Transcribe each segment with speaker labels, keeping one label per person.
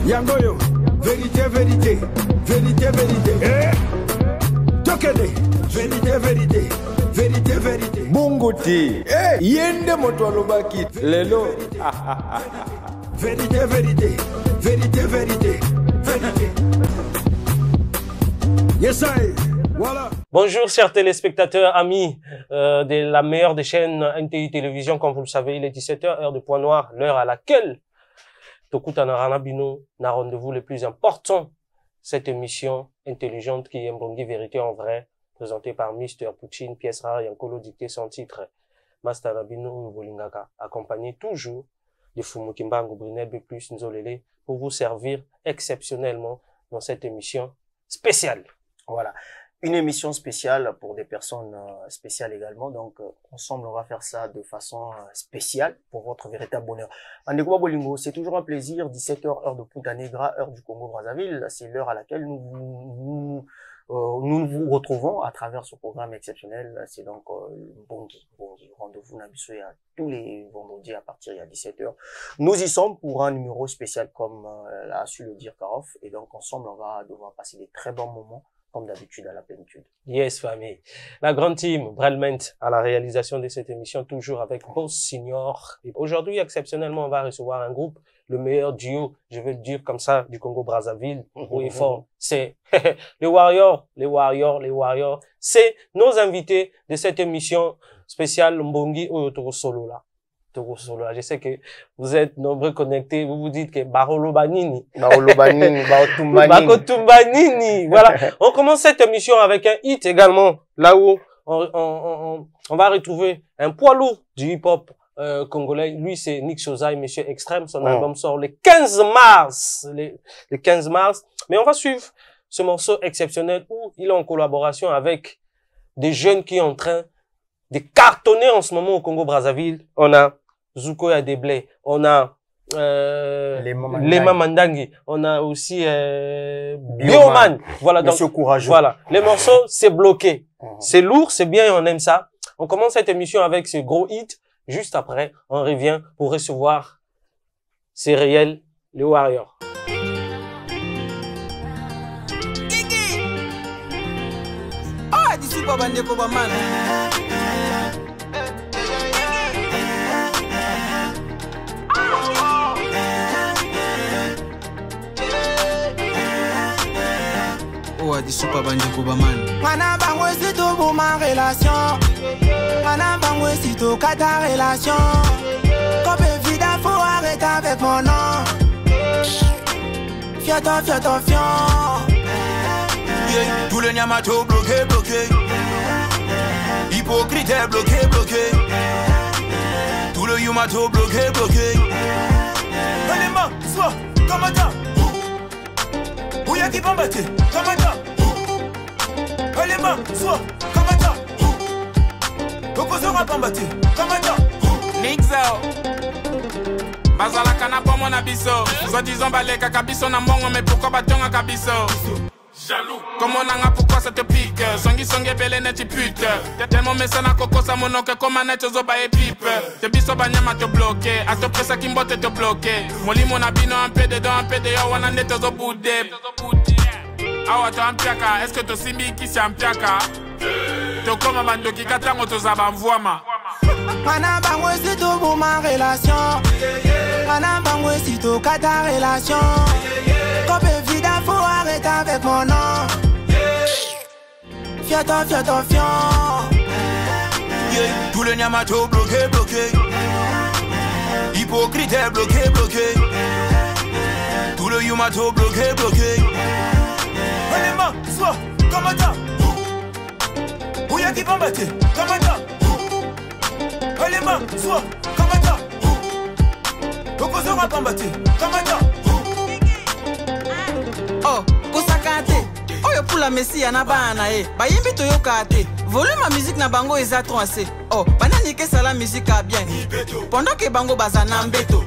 Speaker 1: Yangoyo, vérité, vérité, vérité, vérité. Tokene, vérité, vérité, vérité, vérité. Bongoti, yende motwalobaki, lelo. Vérité, vérité, vérité, vérité, vérité. Yes, I. Voilà.
Speaker 2: Bonjour chers téléspectateurs, amis de la meilleure des chaînes NTI Télévision. Comme vous le savez, il est 17h, heure de Point Noir, l'heure à laquelle Tokuta Naranabino n'a rendez-vous le plus important. Cette émission intelligente qui est Mbongi Vérité en vrai, présentée par Mr. Poutine, pièce rare Yankolo, dictée son titre Master Nabino Bolingaka, accompagné toujours de Fumukimbango Brunel B+, Nzolele, pour vous servir exceptionnellement dans cette émission spéciale.
Speaker 3: Voilà. Une émission spéciale pour des personnes spéciales également. Donc, ensemble, on va faire ça de façon spéciale pour votre véritable bonheur. Andekouba Bolingo, c'est toujours un plaisir. 17h, heure de Punta Negra, heure du Congo-Brazzaville. C'est l'heure à laquelle nous vous retrouvons à travers ce programme exceptionnel. C'est donc Bongi. Rendez-vous Nabisoya tous les vendredis à partir de 17h. Nous y sommes pour un numéro spécial comme l'a su le dire Karof. Et donc, ensemble, on va devoir passer des très bons moments. Comme d'habitude à la plénitude.
Speaker 2: Yes, famille. La grande team, Brelment, à la réalisation de cette émission, toujours avec Boss Signor. Et aujourd'hui, exceptionnellement, on va recevoir un groupe, le meilleur duo, je vais le dire comme ça, du Congo-Brazzaville, haut et fort. C'est les Warriors. C'est nos invités de cette émission spéciale Mbongi Oyotoro Solo là. Je sais que vous êtes nombreux connectés, vous vous dites que Barolo Banini. Voilà. On commence cette émission avec un hit également, là où on va retrouver un poids lourd du hip-hop congolais. Lui, c'est Nick Shozai, Monsieur Extrême. Son album sort le 15 mars. Le 15 mars. Mais on va suivre ce morceau exceptionnel où il est en collaboration avec des jeunes qui sont en train de cartonner en ce moment au Congo-Brazzaville. On a Zuko Yadeblé, on a Lema Mandangi, on a aussi Bioman. Voilà, donc voilà, les morceaux c'est bloqué, c'est lourd, c'est bien et on aime ça. On commence cette émission avec ce gros hit. Juste après, on revient pour recevoir C'est réel, les Warriors.
Speaker 4: Ah, d'ici pas bandé Kobaman. Du super bande Kobaman. Mana bango si tout pour ma relation. Mana bango si tout qu'à ta relation. Comme évidemment faut arrêter avec mon nom. Fiat-toi,
Speaker 5: Tout le nyamato bloqué. Hypocrite bloqué. Tout le yumato bloqué. Allez, sois comme ça. Où y'a qui va battre? Comme ça. Allez, sois comme ça. Pourquoi ça va pas battre? Comme ça.
Speaker 6: Nixao. Bazala kanapa mon abisso. Zo disons baleka kabiso na mbongo mais pourquoi batonga kabiso? Jaloux. Comment on a pourquoi ça te pique? Songi belle net pute. Tellement mais ça na coco ça mon oncle comme net zo ba et pipe. Te biso banyama te bloqué. A te pressa qui mbote te bloqué. Moli mon abino un peu dedans un peu dehors on a net zo boudé. Awa to ampiaka, est-ce que to simbi qui si ampiaka? To koma bando ki katango to zaba mvuama.
Speaker 4: Mana bango si tout pour ma relation. Mana bango si tout qu'à ta relation. Comme évidemment faut arrêter avec mon nom. Fiat-toi.
Speaker 5: Tout le nyamato bloqué. Hypocrite bloqué. Tout le yumato bloqué. Allez, sois comme ça. Où y'a qui va battre? Comme ça. Allez, sois comme ça. Pourquoi ça va pas battre? Comme ça.
Speaker 4: Oh, Kosakate. Oh, yo pour la messie na bana e. Ba yimbi to yo kate. Volume ma musique na bango eza trop assez. Oh, banani ke sala musique a bien. Pendant que bango bazana mbeto.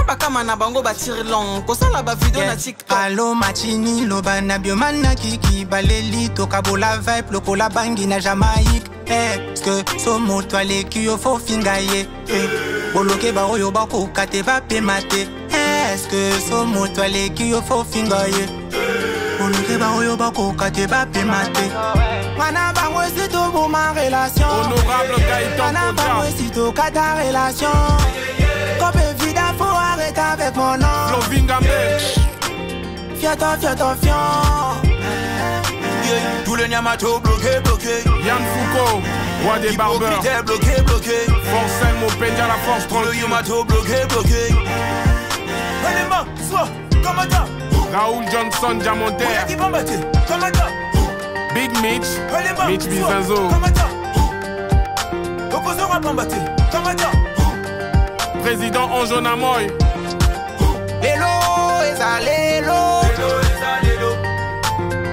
Speaker 4: Bakama na bango batiri long kosala ba video na TikTok.
Speaker 7: Allo machini loba na Bioman na kiki baleli tokabola vibe lokola bangi na Jamaïque. Parce que somo toile ki yo fo fingaye. Boloke ba oyo ba ko kate ba pe mate. Est-ce que so moto leki yo fo finga ye Oluke ba oyo ba koka te ba pe mate Mana ba moi c'est tout pour ma relation
Speaker 6: Honorable Gaëtan
Speaker 7: Mana ba moi c'est tout ka ta relation Comme évidemment faut arrêter avec mon nom
Speaker 6: Flovingambe.
Speaker 7: Fiato,
Speaker 5: Tout le Nyamato bloqué, bloqué.
Speaker 6: Yann Foucault, roi des barbeurs.
Speaker 5: Hypocrite bloqué, bloqué.
Speaker 6: Force M, Openja, la force
Speaker 5: Tout le
Speaker 6: tranquille.
Speaker 5: Yamato bloqué, bloqué. Allez, soit, comme ça.
Speaker 6: Raoul Johnson, Diamantaire.
Speaker 5: Qui va battre, comme ça.
Speaker 6: Big Mitch,
Speaker 5: Allez,
Speaker 6: Mitch Bizenzo.
Speaker 5: comme ça. Opposant à combattre, comme ça.
Speaker 6: Président Anjo Namoy.
Speaker 7: Lelo, eza lelo.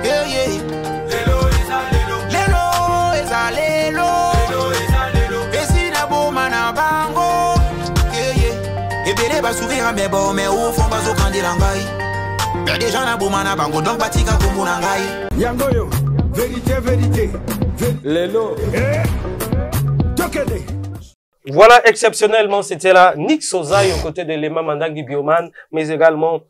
Speaker 7: Yeah, yeah. Lelo, eza lelo. Esi na boma na bango. Yeah, yeah. Ebele ba sourire mais bon, mais au fond ba zo kandela ngai. Y'a des gens na boma na bango, donc batika kombo na ngai.
Speaker 1: Yangoyo, vérité, vérité.
Speaker 2: Lelo.
Speaker 1: Tokede.
Speaker 2: Voilà, exceptionnellement, c'était là Nick Sozaï aux côtés de Lema Mandangi Bioman, mais également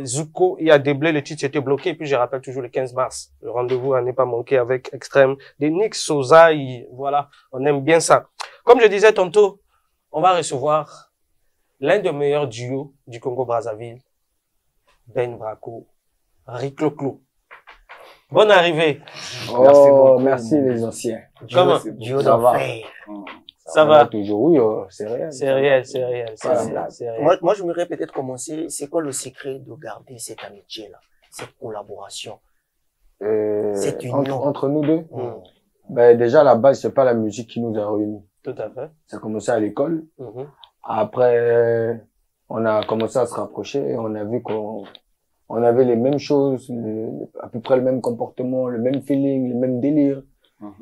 Speaker 2: Zuko et Adeblé. Le titre était bloqué. Et puis je rappelle toujours le 15 mars. Le rendez-vous à ne pas manquer avec Extrême de Nick Sozaï. Voilà, on aime bien ça. Comme je disais tantôt, on va recevoir l'un des meilleurs duos du Congo-Brazzaville, Ben Braco, Riclo-Clo. Bonne arrivée.
Speaker 8: Oh, merci les anciens.
Speaker 2: Comment?
Speaker 3: Duo
Speaker 8: Ça va.
Speaker 3: d'enfer.
Speaker 2: Ça va?
Speaker 8: Toujours, oui, c'est réel.
Speaker 2: C'est réel, c'est réel.
Speaker 8: Voilà.
Speaker 2: C'est réel.
Speaker 3: Moi, je voudrais peut-être commencer. C'est quoi le secret de garder cette amitié-là, cette collaboration, cette union?
Speaker 8: Entre nous deux,
Speaker 3: Mm.
Speaker 8: ben, déjà, à la base, c'est pas la musique qui nous a réunis.
Speaker 2: Tout à fait.
Speaker 8: Ça a commencé à l'école.
Speaker 2: Mhm.
Speaker 8: Après, on a commencé à se rapprocher et on a vu on avait les mêmes choses, à peu près le même comportement, le même feeling, le même délire.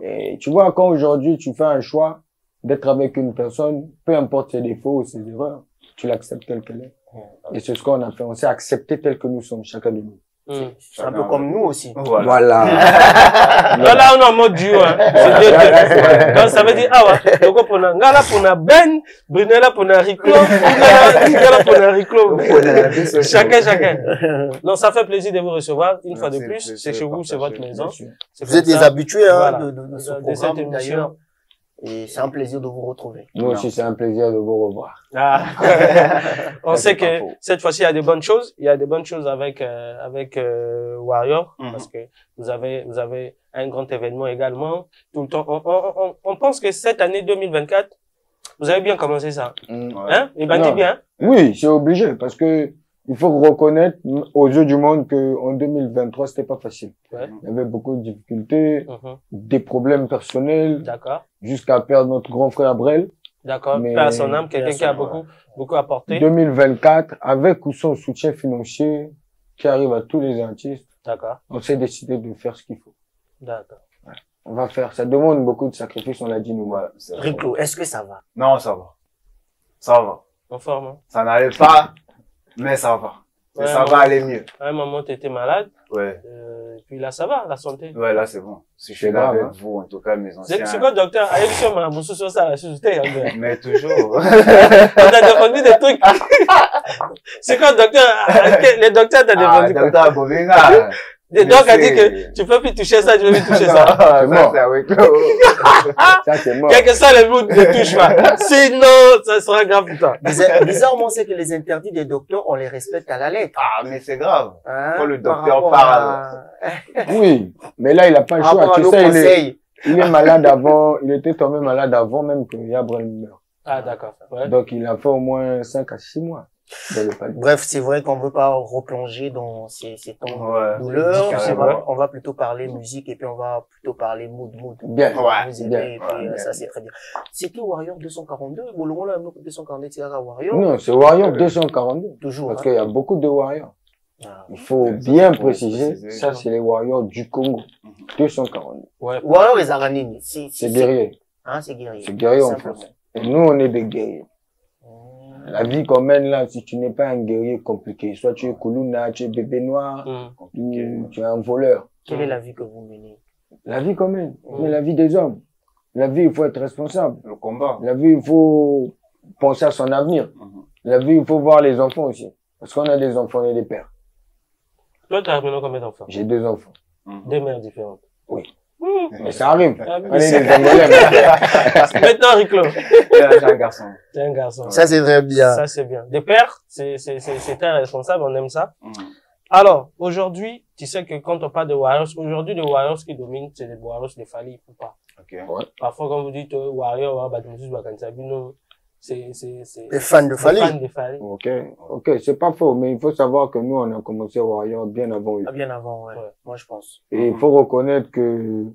Speaker 8: Et tu vois, quand aujourd'hui tu fais un choix d'être avec une personne, peu importe ses défauts ou ses erreurs, tu l'acceptes telle qu'elle est. Et c'est ce qu'on a fait. On s'est accepté tel que nous sommes, chacun de nous.
Speaker 3: C'est un peu comme nous aussi.
Speaker 8: Voilà.
Speaker 2: Là, on est en mode duo, hein. C'est deux. Donc, ça veut dire, ah ouais, donc, pour Ngala, pour Ben, Brunella, pour Riclo, Ngala, pour Riclo. Chacun. Donc, ça fait plaisir de vous recevoir une fois de plus. C'est chez vous, c'est votre maison.
Speaker 3: Vous êtes des habitués, hein,
Speaker 2: Voilà.
Speaker 3: de ce
Speaker 2: De
Speaker 3: programme,
Speaker 2: cette
Speaker 3: d'ailleurs.
Speaker 2: émission.
Speaker 3: Et c'est un plaisir de vous retrouver.
Speaker 8: Nous aussi, c'est un plaisir de vous revoir.
Speaker 2: Ah. On
Speaker 8: Ça,
Speaker 2: sait
Speaker 8: c'est pas
Speaker 2: que
Speaker 8: faux.
Speaker 2: cette fois-ci, il y a des bonnes choses. Il y a des bonnes choses avec Warrior,
Speaker 3: Mhm.
Speaker 2: parce que vous avez un grand événement également. Tout le temps, on pense que cette année 2024, vous avez bien commencé ça. Hein? Et ben,
Speaker 8: Non.
Speaker 2: dis bien.
Speaker 8: Oui, c'est obligé parce que il faut reconnaître aux yeux du monde que en 2023 c'était pas facile.
Speaker 2: Ouais.
Speaker 8: Il y avait beaucoup de difficultés,
Speaker 2: Mhm.
Speaker 8: des problèmes personnels,
Speaker 2: D'accord.
Speaker 8: jusqu'à perdre notre grand frère Abrel.
Speaker 2: D'accord.
Speaker 8: Mais-
Speaker 2: Paix à son âme, quelqu'un
Speaker 3: Paix à
Speaker 2: qui a
Speaker 3: son âme,
Speaker 2: beaucoup apporté.
Speaker 8: 2024, avec ou sans soutien financier qui arrive à tous les artistes,
Speaker 2: D'accord.
Speaker 8: on s'est décidé de faire ce qu'il faut.
Speaker 2: D'accord.
Speaker 8: On va faire. Ça demande beaucoup de sacrifices, on l'a dit nous.
Speaker 9: Ouais, c'est vrai.
Speaker 3: Riclo, est-ce que ça va?
Speaker 9: Non, ça va. Ça va.
Speaker 2: En forme, hein?
Speaker 9: Ça n'allait pas, mais ça va. Et
Speaker 2: Ouais,
Speaker 9: ça
Speaker 2: ouais.
Speaker 9: va aller mieux.
Speaker 2: À un moment, tu étais malade.
Speaker 9: Ouais.
Speaker 2: Et puis là, ça va, la santé.
Speaker 9: Ouais, là, c'est bon. Si je suis
Speaker 8: C'est
Speaker 9: là
Speaker 8: grave,
Speaker 9: avec
Speaker 8: hein.
Speaker 9: vous, en tout cas, mes anciens.
Speaker 2: C'est quoi, docteur? Avec sur ma bouche sur ça, la société,
Speaker 9: Mais toujours.
Speaker 2: on t'a défendu des trucs. C'est quoi, docteur? Les docteurs t'ont
Speaker 9: Ah,
Speaker 2: défendu quoi?
Speaker 9: docteur Bovinga.
Speaker 2: Les docs a dit
Speaker 9: c'est-
Speaker 2: que tu peux plus toucher ça, tu peux plus toucher ça.
Speaker 9: Ah,
Speaker 8: C'est
Speaker 9: ça,
Speaker 8: mort.
Speaker 9: c'est avec eux.
Speaker 8: Ça, c'est mort.
Speaker 2: Quel que soit le bout, ne touche pas. Sinon, ça sera grave pour toi.
Speaker 3: Bizarrement, c'est que les interdits des docteurs, on les respecte à la lettre.
Speaker 9: Ah, mais c'est grave.
Speaker 3: Hein,
Speaker 9: Quand le
Speaker 3: par
Speaker 9: docteur
Speaker 3: rapport
Speaker 9: parle.
Speaker 8: Oui, mais là, il a pas le
Speaker 3: Par
Speaker 8: choix.
Speaker 3: rapport à
Speaker 8: Tu
Speaker 3: nos
Speaker 8: sais,
Speaker 3: conseils.
Speaker 8: il est malade avant, il était tombé malade avant même que Abrel meure.
Speaker 2: Ah, d'accord. Ouais.
Speaker 8: Donc, il a fait au moins 5 à 6 mois. dans le palier.
Speaker 3: Bref, c'est vrai qu'on veut pas replonger dans ces temps
Speaker 9: Ouais.
Speaker 3: de douleur.
Speaker 9: Carrément.
Speaker 3: On va plutôt parler musique et puis on va plutôt parler mood.
Speaker 8: Bien.
Speaker 9: Ouais.
Speaker 3: Vous aider,
Speaker 8: bien.
Speaker 3: et puis,
Speaker 9: Ouais,
Speaker 3: ça c'est très bien. C'était Warrior 242. Bolongo là, 242, c'est à Warrior.
Speaker 8: Non, c'est Warrior 242.
Speaker 3: Toujours.
Speaker 8: Parce
Speaker 3: hein.
Speaker 8: qu'il y a beaucoup de Warriors.
Speaker 3: Ah.
Speaker 8: Il faut
Speaker 9: Ça,
Speaker 8: bien
Speaker 9: faut
Speaker 8: préciser,
Speaker 9: préciser.
Speaker 8: ça c'est les Warriors du Congo. 242.
Speaker 2: Ouais.
Speaker 3: Warrior et Zaranini.
Speaker 8: C'est guerrier.
Speaker 3: Hein, c'est guerrier.
Speaker 8: C'est guerrier en
Speaker 3: Simplement.
Speaker 8: français. Et nous, on est des guerriers. La vie qu'on mène là, si tu n'es pas un guerrier compliqué, soit tu es Koulouna, tu es bébé noir, ou tu es un voleur.
Speaker 3: Quelle est la vie que vous menez?
Speaker 8: La vie qu'on mène, mais la vie des hommes. La vie, il faut être responsable.
Speaker 9: Le combat.
Speaker 8: La vie, il faut penser à son avenir. La vie, il faut voir les enfants aussi. Parce qu'on a des enfants et des pères.
Speaker 2: Toi, tu as maintenant combien d'enfants?
Speaker 8: J'ai 2 enfants.
Speaker 2: Deux mères différentes.
Speaker 8: Oui. Mais ça arrive.
Speaker 2: Ah,
Speaker 8: On est des Congolais.
Speaker 2: Maintenant, Riclo.
Speaker 9: J'ai un garçon.
Speaker 2: T'es un garçon.
Speaker 3: Ça, c'est très bien.
Speaker 2: Ça, c'est bien. Des pères, c'est très responsable, on aime ça. Alors, aujourd'hui, tu sais que quand on parle de Warriors, aujourd'hui, les Warriors qui dominent, c'est les Warriors de Fali ou pas.
Speaker 9: Ok.
Speaker 2: Parfois, quand vous dites Warriors, c'est
Speaker 3: Les fans de Fali.
Speaker 2: fans de Fali.
Speaker 8: Ok, c'est pas faux, mais il faut savoir que nous, on a commencé Warrior bien avant eux.
Speaker 3: Ah, bien avant, ouais.
Speaker 2: Ouais.
Speaker 3: Moi, je pense.
Speaker 8: Et il faut reconnaître que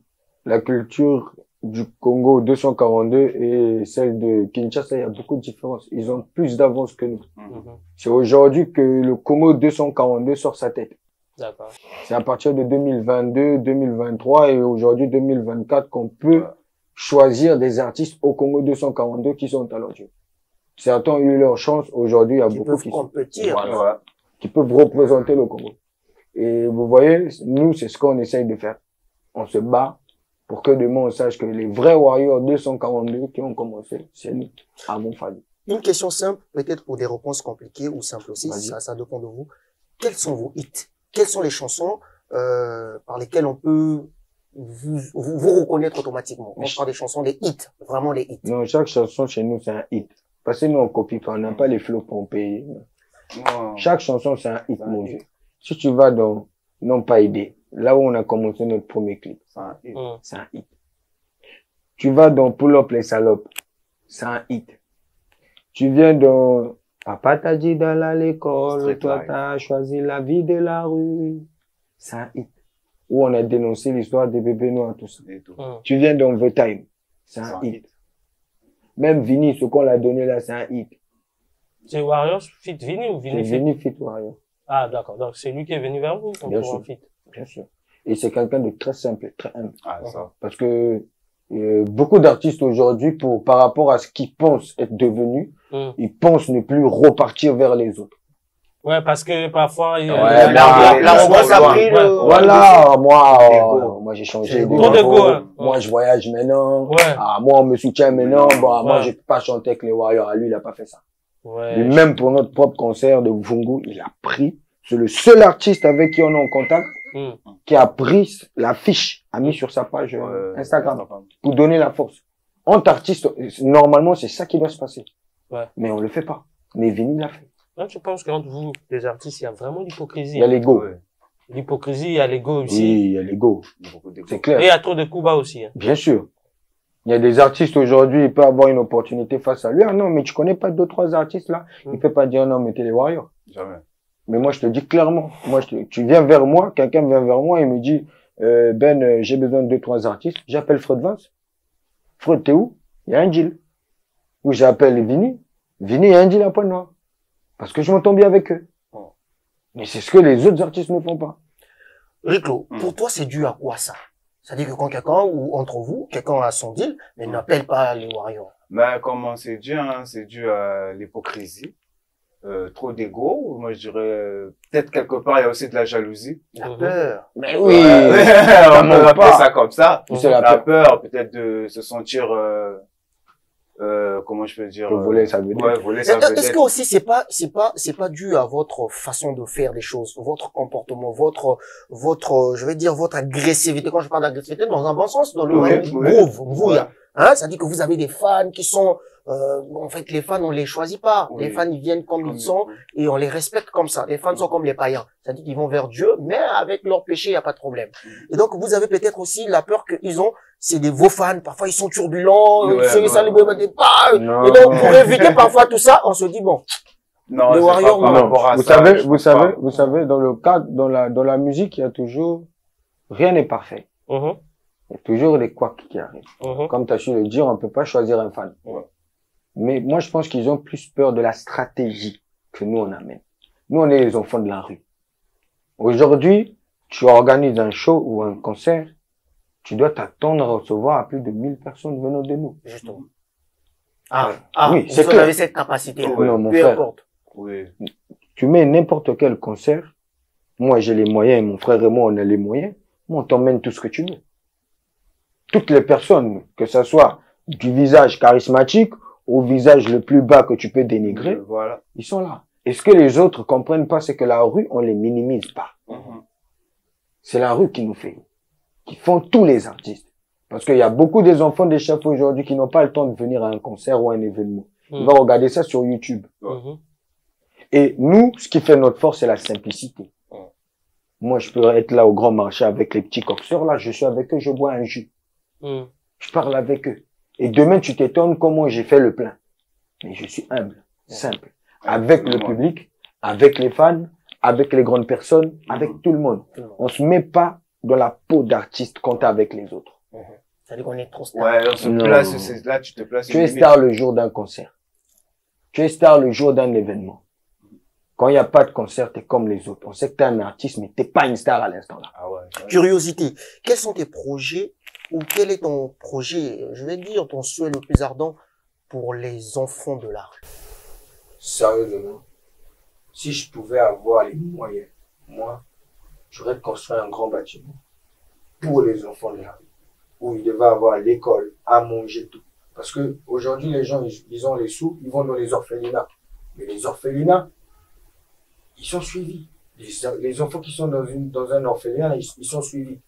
Speaker 8: la culture du Congo 242 et celle de Kinshasa, il y a beaucoup de différences. Ils ont plus d'avance que nous. C'est aujourd'hui que le Congo 242 sort sa tête.
Speaker 2: D'accord.
Speaker 8: C'est à partir de 2022, 2023 et aujourd'hui 2024 qu'on peut choisir des artistes au Congo 242 qui sont talentueux. Certains ont eu leur chance. Aujourd'hui, il y a beaucoup qui
Speaker 3: compétir.
Speaker 8: Voilà, qui peuvent représenter le Congo. Et vous voyez, nous, c'est ce qu'on essaye de faire. On se bat pour que demain on sache que les vrais Warriors 242 qui ont commencé, c'est nous, à mon famille.
Speaker 3: Une question simple, peut-être pour des réponses compliquées ou simples aussi, ça dépend de vous. Quels sont vos hits? Quelles sont les chansons par lesquelles on peut vous reconnaître automatiquement? On parle des chansons, des hits, vraiment les hits.
Speaker 8: Non, chaque chanson chez nous, c'est un hit. Parce que nous, on copie pas, on n'a pas les flots pour payer. Chaque chanson, c'est un hit, mon vieux. Si tu vas dans Non Pas Aidé, là où on a commencé notre premier clip, c'est un hit. Tu vas dans Pull Up les salopes, c'est un hit. Tu viens dans Papa t'a dit d'aller à l'école, toi t'as choisi la vie de la rue, c'est un hit. Où on a dénoncé l'histoire des bébés noirs, tout ça. Tu viens dans The Time, c'est un hit. Même Vini, ce qu'on l'a donné là, c'est un hit.
Speaker 2: C'est Warriors fit Vini ou Vini fit?
Speaker 8: Vini fit Warriors.
Speaker 2: Ah, d'accord. Donc, c'est lui qui est venu vers vous pour un fit.
Speaker 8: Bien sûr. Et c'est quelqu'un de très simple, très humble.
Speaker 9: Ah, ça.
Speaker 8: Parce que beaucoup d'artistes aujourd'hui, par rapport à ce qu'ils pensent être devenus, ils pensent ne plus repartir vers les autres.
Speaker 2: Ouais, parce que parfois,
Speaker 3: l'arrogance a pris le...
Speaker 8: Voilà, moi j'ai changé moi je voyage maintenant.
Speaker 2: Ouais.
Speaker 8: Ah, moi on me soutient maintenant. Bon, moi je peux pas chanter avec les Warriors. Lui, il a pas fait ça.
Speaker 2: Ouais.
Speaker 8: Et même pour notre propre concert de Vungu, il a pris. C'est le seul artiste avec qui on est en contact qui a pris l'affiche, a mis sur sa page Instagram pour donner la force. Entre artistes, normalement c'est ça qui doit se passer.
Speaker 2: Ouais.
Speaker 8: Mais on le fait pas. Mais Vini l'a fait.
Speaker 2: Là, je pense qu'entre vous, les artistes, il y a vraiment l'hypocrisie.
Speaker 8: Il y a l'ego.
Speaker 2: L'hypocrisie, il y a l'ego aussi.
Speaker 8: Oui, il y a l'ego. C'est clair.
Speaker 2: Et il y a trop de coups bas aussi. Hein.
Speaker 8: Bien sûr. Il y a des artistes aujourd'hui, il peut avoir une opportunité face à lui. Ah non, mais tu connais pas 2-3 artistes là. Il peut pas dire non, mettez les Warriors.
Speaker 9: Jamais.
Speaker 8: Mais moi, je te dis clairement. Tu viens vers moi, quelqu'un vient vers moi et me dit, j'ai besoin de 2-3 artistes. J'appelle Fred Vance. Fred, t'es où? Il y a un deal. Ou j'appelle Vini. Vini, il y a un deal à Pointe-Noire. Parce que je m'entends bien avec eux. Mais c'est ce que les autres artistes ne font pas.
Speaker 3: Riclo, pour toi, c'est dû à quoi ça? C'est-à-dire que quand quelqu'un, ou entre vous, quelqu'un a son deal, mais n'appelle pas les Warriors.
Speaker 9: Ben, comment c'est dû, hein? C'est dû à l'hypocrisie. Trop d'ego. Moi, je dirais, peut-être quelque part, il y a aussi de la jalousie.
Speaker 3: La peur.
Speaker 8: Mais oui.
Speaker 9: On peut appeler ça comme ça.
Speaker 8: C'est
Speaker 9: la peur, peut-être de se sentir, comment je peux dire,
Speaker 8: voler sa vedette.
Speaker 9: Ouais, voler sa vedette.
Speaker 3: Est-ce que aussi c'est pas dû à votre façon de faire les choses, votre comportement, votre, je vais dire votre agressivité. Quand je parle d'agressivité, dans un bon sens, dans le groove, hein, ça dit que vous avez des fans qui sont, en fait, les fans, on les choisit pas.
Speaker 9: Oui.
Speaker 3: Les fans, ils viennent comme ils sont et on les respecte comme ça. Les fans sont comme les païens. Ça dit qu'ils vont vers Dieu, mais avec leur péché, il y a pas de problème. Et donc, vous avez peut-être aussi la peur qu'ils ont, c'est vos fans. Parfois, ils sont turbulents, ça les pas. Et donc, pour éviter parfois tout ça, on se dit, bon.
Speaker 9: Non,
Speaker 3: les Warriors,
Speaker 8: vous savez, dans le cadre, dans la musique, il y a toujours, rien n'est parfait. Il y a toujours des couacs qui arrivent. Comme tu as su le dire, on peut pas choisir un fan. Mais moi, je pense qu'ils ont plus peur de la stratégie que nous, on amène. Nous, on est les enfants de la rue. Aujourd'hui, tu organises un show ou un concert, tu dois t'attendre à recevoir à plus de 1000 personnes venant de nous.
Speaker 3: Justement.
Speaker 8: Oui, c'est
Speaker 3: vous avez cette capacité.
Speaker 8: Non, mon frère. Tu mets n'importe quel concert, moi, j'ai les moyens, mon frère et moi, on a les moyens. Moi, on t'emmène tout ce que tu veux. Toutes les personnes, que ça soit du visage charismatique au visage le plus bas que tu peux dénigrer,
Speaker 9: Voilà.
Speaker 8: ils sont là. Et ce que les autres comprennent pas, c'est que la rue, on les minimise pas. C'est la rue qui nous fait, qui font tous les artistes. Parce qu'il y a beaucoup des enfants des chefs aujourd'hui qui n'ont pas le temps de venir à un concert ou à un événement. Ils vont regarder ça sur YouTube. Et nous, ce qui fait notre force, c'est la simplicité. Moi, je peux être là au grand marché avec les petits coxeurs, là, je suis avec eux, je bois un jus. Je parle avec eux. Et demain, tu t'étonnes comment j'ai fait le plein. Mais je suis humble, simple. Avec le public, avec les fans, avec les grandes personnes, avec tout le monde. On se met pas dans la peau d'artiste quand t'es avec les autres.
Speaker 3: C'est-à-dire qu'on est trop star.
Speaker 9: Ouais, on se place, là, tu te places.
Speaker 8: Tu es star le jour d'un concert. Tu es star le jour d'un événement. Quand il n'y a pas de concert, t'es comme les autres. On sait que t'es un artiste, mais t'es pas une star à l'instant là.
Speaker 9: Ah ouais.
Speaker 3: Curiosité, quels sont tes projets ou quel est ton projet, je vais dire, ton souhait le plus ardent pour les enfants de la rue?
Speaker 8: Sérieusement, si je pouvais avoir les moyens, moi, j'aurais construit un grand bâtiment pour les enfants de la rue, où ils devaient avoir l'école, à manger, tout. Parce que aujourd'hui, les gens, ils ont les sous, ils vont dans les orphelinats. Mais les orphelinats, ils sont suivis. Les enfants qui sont dans un orphelinat, ils sont suivis.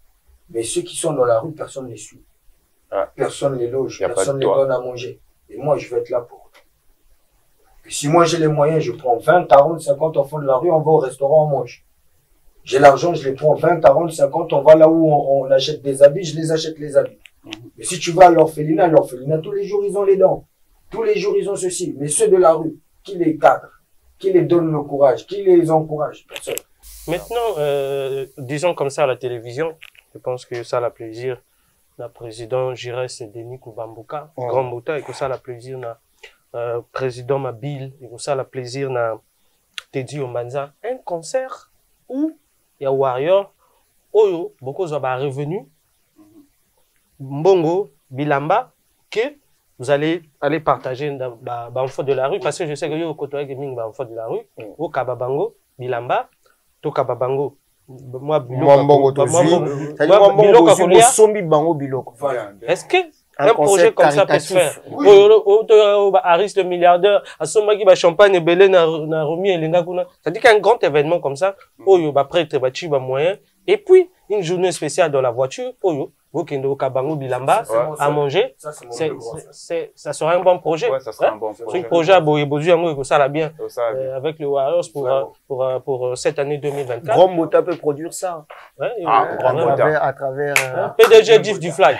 Speaker 8: Mais ceux qui sont dans la rue, personne ne les suit. Personne ne les loge, personne ne les donne à manger. Et moi, je vais être là pour eux. Et si moi j'ai les moyens, je prends 20, 40, 50 enfants de la rue, on va au restaurant, on mange. J'ai l'argent, je les prends 20, 40, 50, on va là où on achète des habits, je les achète les habits. Mais si tu vas à l'orphelinat, tous les jours ils ont les dents. Tous les jours ils ont ceci. Mais ceux de la rue, qui les cadre, qui les donne le courage, qui les encourage? Personne.
Speaker 2: Maintenant, disons comme ça à la télévision, je pense que ça a le plaisir. Le président Giresse et Denis Koubambouka, Grand Mota, et que ça a le plaisir. Président Mabil, et que ça a le plaisir. Teddy Ombanza. Un concert où il y a Warrior, Oyo, beaucoup de revenu. Mbongo, Bilamba, que vous allez aller partager dans l'enfant de la rue, parce que je sais que vous avez côtoyé gaming dans l'enfant de la rue, au Kababango, Bilamba, to Kababango. Moi, Biloko, est-ce que un projet comme ça peut se faire? Aris le milliardaire, à son mari, champagne et belé n'a remis et l'engagement. C'est-à-dire qu'un grand événement comme ça, Oyo, prêtre, moyen, et puis une journée spéciale dans la voiture, Oyo, Vokendo Kabango Bilamba, à manger, ça sera un bon projet.
Speaker 9: Ouais, ça sera un bon projet.
Speaker 2: Un projet à Boyebozu, ça l'a bien, avec le Warriors pour cette année 2024.
Speaker 3: Grand Mota peut produire ça. À travers
Speaker 2: PDG Diff du Fly.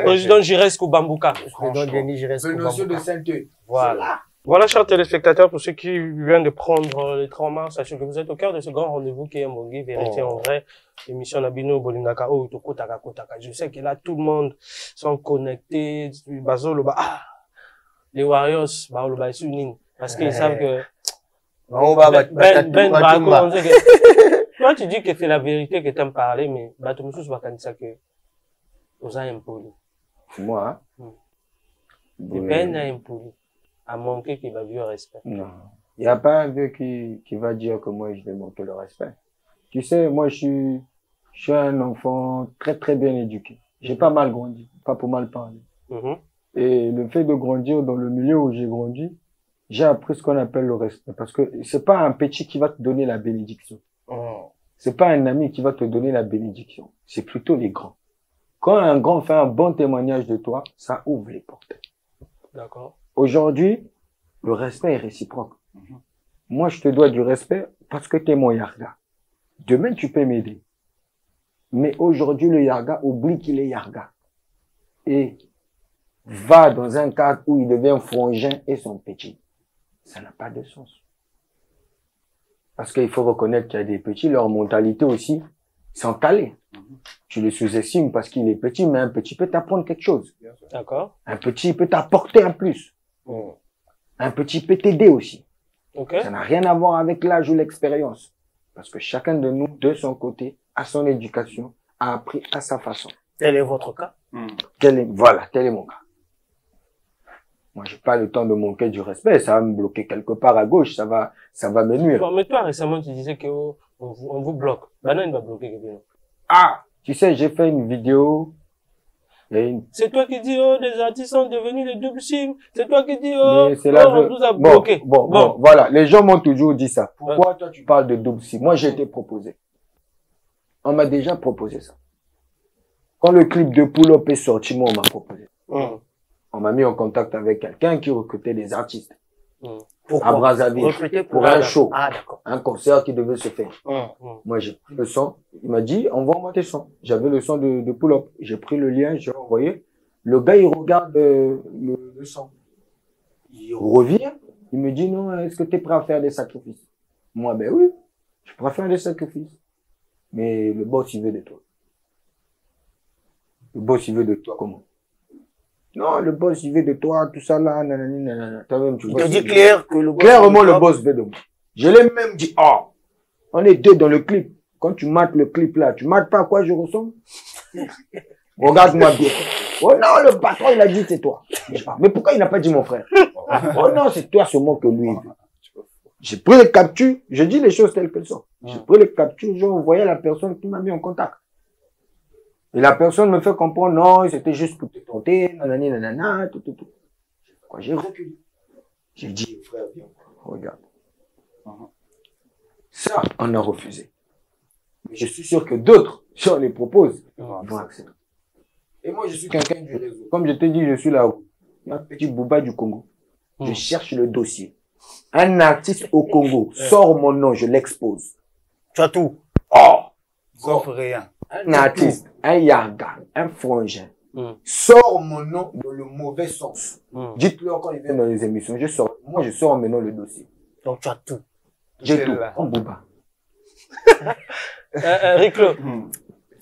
Speaker 2: Président Giresse Koubambouka.
Speaker 3: Président Denis Giresse
Speaker 8: Monsieur de Saint-Eudes.
Speaker 2: Voilà. Voilà, chers téléspectateurs, pour ceux qui viennent de prendre les 3 mars, sachez que vous êtes au cœur de ce grand rendez-vous qui est Mbongi, Vérité en vrai, émission Nabino, Bolingaka, Kotaka. Je sais que là, tout le monde sont connectés, les Warriors, parce qu'ils savent que, toi, tu dis que c'est la vérité que tu aimes parler, mais, Batomoussous va dire ça que, vous avez impoli.
Speaker 8: Moi,
Speaker 2: Ben a impoli. À manquer qu'il va dire respect.
Speaker 8: Non. Il n'y a pas un vieux qui va dire que moi, je vais manquer le respect. Tu sais, moi, je suis un enfant très, très bien éduqué. J'ai pas mal grandi, pas pour mal parler. Et le fait de grandir dans le milieu où j'ai grandi, j'ai appris ce qu'on appelle le respect. Parce que c'est pas un petit qui va te donner la bénédiction. C'est pas un ami qui va te donner la bénédiction. C'est plutôt les grands. Quand un grand fait un bon témoignage de toi, ça ouvre les portes.
Speaker 2: D'accord.
Speaker 8: Aujourd'hui, le respect est réciproque. Moi, je te dois du respect parce que tu es mon Yarga. Demain, tu peux m'aider. Mais aujourd'hui, le Yarga oublie qu'il est Yarga. Et va dans un cadre où il devient frangin et son petit. Ça n'a pas de sens. Parce qu'il faut reconnaître qu'il y a des petits, leur mentalité aussi, sont calés. Tu le sous-estimes parce qu'il est petit, mais un petit peut t'apprendre quelque chose.
Speaker 2: D'accord.
Speaker 8: Un petit peut t'apporter un plus. Un petit peut t'aider aussi. Ça n'a rien à voir avec l'âge ou l'expérience. Parce que chacun de nous, de son côté, à son éducation, a appris à sa façon.
Speaker 3: Tel est votre cas?
Speaker 8: Voilà, tel est mon cas. Moi, j'ai pas le temps de manquer du respect. Ça va me bloquer quelque part à gauche. Ça va me nuire.
Speaker 2: Bon, mais toi, récemment, tu disais que on vous bloque. Maintenant, il va bloquer quelqu'un.
Speaker 8: Tu sais, j'ai fait une vidéo
Speaker 2: C'est toi qui dis, oh, les artistes sont devenus des doubles cibles. C'est toi qui dis, oh,
Speaker 8: Mais c'est la
Speaker 2: on nous a bloqué.
Speaker 8: Bon, voilà. Les gens m'ont toujours dit ça. Pourquoi toi, tu parles de double cible? Moi, j'ai été proposé. On m'a déjà proposé ça. Quand le clip de Pull Up est sorti, moi, on m'a proposé. On m'a mis en contact avec quelqu'un qui recrutait des artistes.
Speaker 3: Pourquoi?
Speaker 8: À Brazzaville. Pour un show.
Speaker 3: Ah, d'accord.
Speaker 8: Un concert qui devait se faire. Moi, j'ai pris le son. Il m'a dit, envoie-moi tes sons. J'avais le son de Pull Up. J'ai pris le lien, j'ai envoyé. Le gars, il regarde le son. Il revient. Il me dit, non, est-ce que tu es prêt à faire des sacrifices? Moi, ben oui. Je suis prêt à faire des sacrifices. Mais le boss, il veut de toi. Le boss, il veut de toi comment? Non, le boss, il veut de toi, tout ça là, nanani, nanana. Toi-même, tu vois.
Speaker 3: Il te dit clair que le boss.
Speaker 8: Clairement, le boss veut de moi. Je l'ai même dit, oh, on est deux dans le clip. Quand tu mates le clip là, tu mates pas à quoi je ressemble? Regarde-moi bien. Oh non, le patron, il a dit c'est toi. Mais pourquoi il n'a pas dit mon frère? Oh non, c'est toi seulement que lui. J'ai pris les captures, je dis les choses telles qu'elles sont. J'ai pris les captures, j'ai envoyé la personne qui m'a mis en contact. Et la personne me fait comprendre, non, c'était juste pour te tenter, nanani, nanana, tout. Quoi, j'ai reculé. J'ai dit, frère, viens, regarde. Ça, on a refusé. Mais je suis sûr que d'autres, si on les propose, ils vont accepter. Et moi, je suis quelqu'un du réseau. Comme je t'ai dit, je suis là où un petit Bouba du Congo. Je cherche le dossier. Un artiste au Congo sort mon nom, je l'expose.
Speaker 3: Tu as tout.
Speaker 8: Oh!
Speaker 5: Sauf rien.
Speaker 8: Un artiste, un yaga, un frangin, sort mon nom dans le mauvais sens. Dites-leur quand ils viennent dans les émissions, moi je sors maintenant le dossier.
Speaker 3: Donc tu as tout.
Speaker 8: J'ai tout, en Bouba.
Speaker 2: Riclo,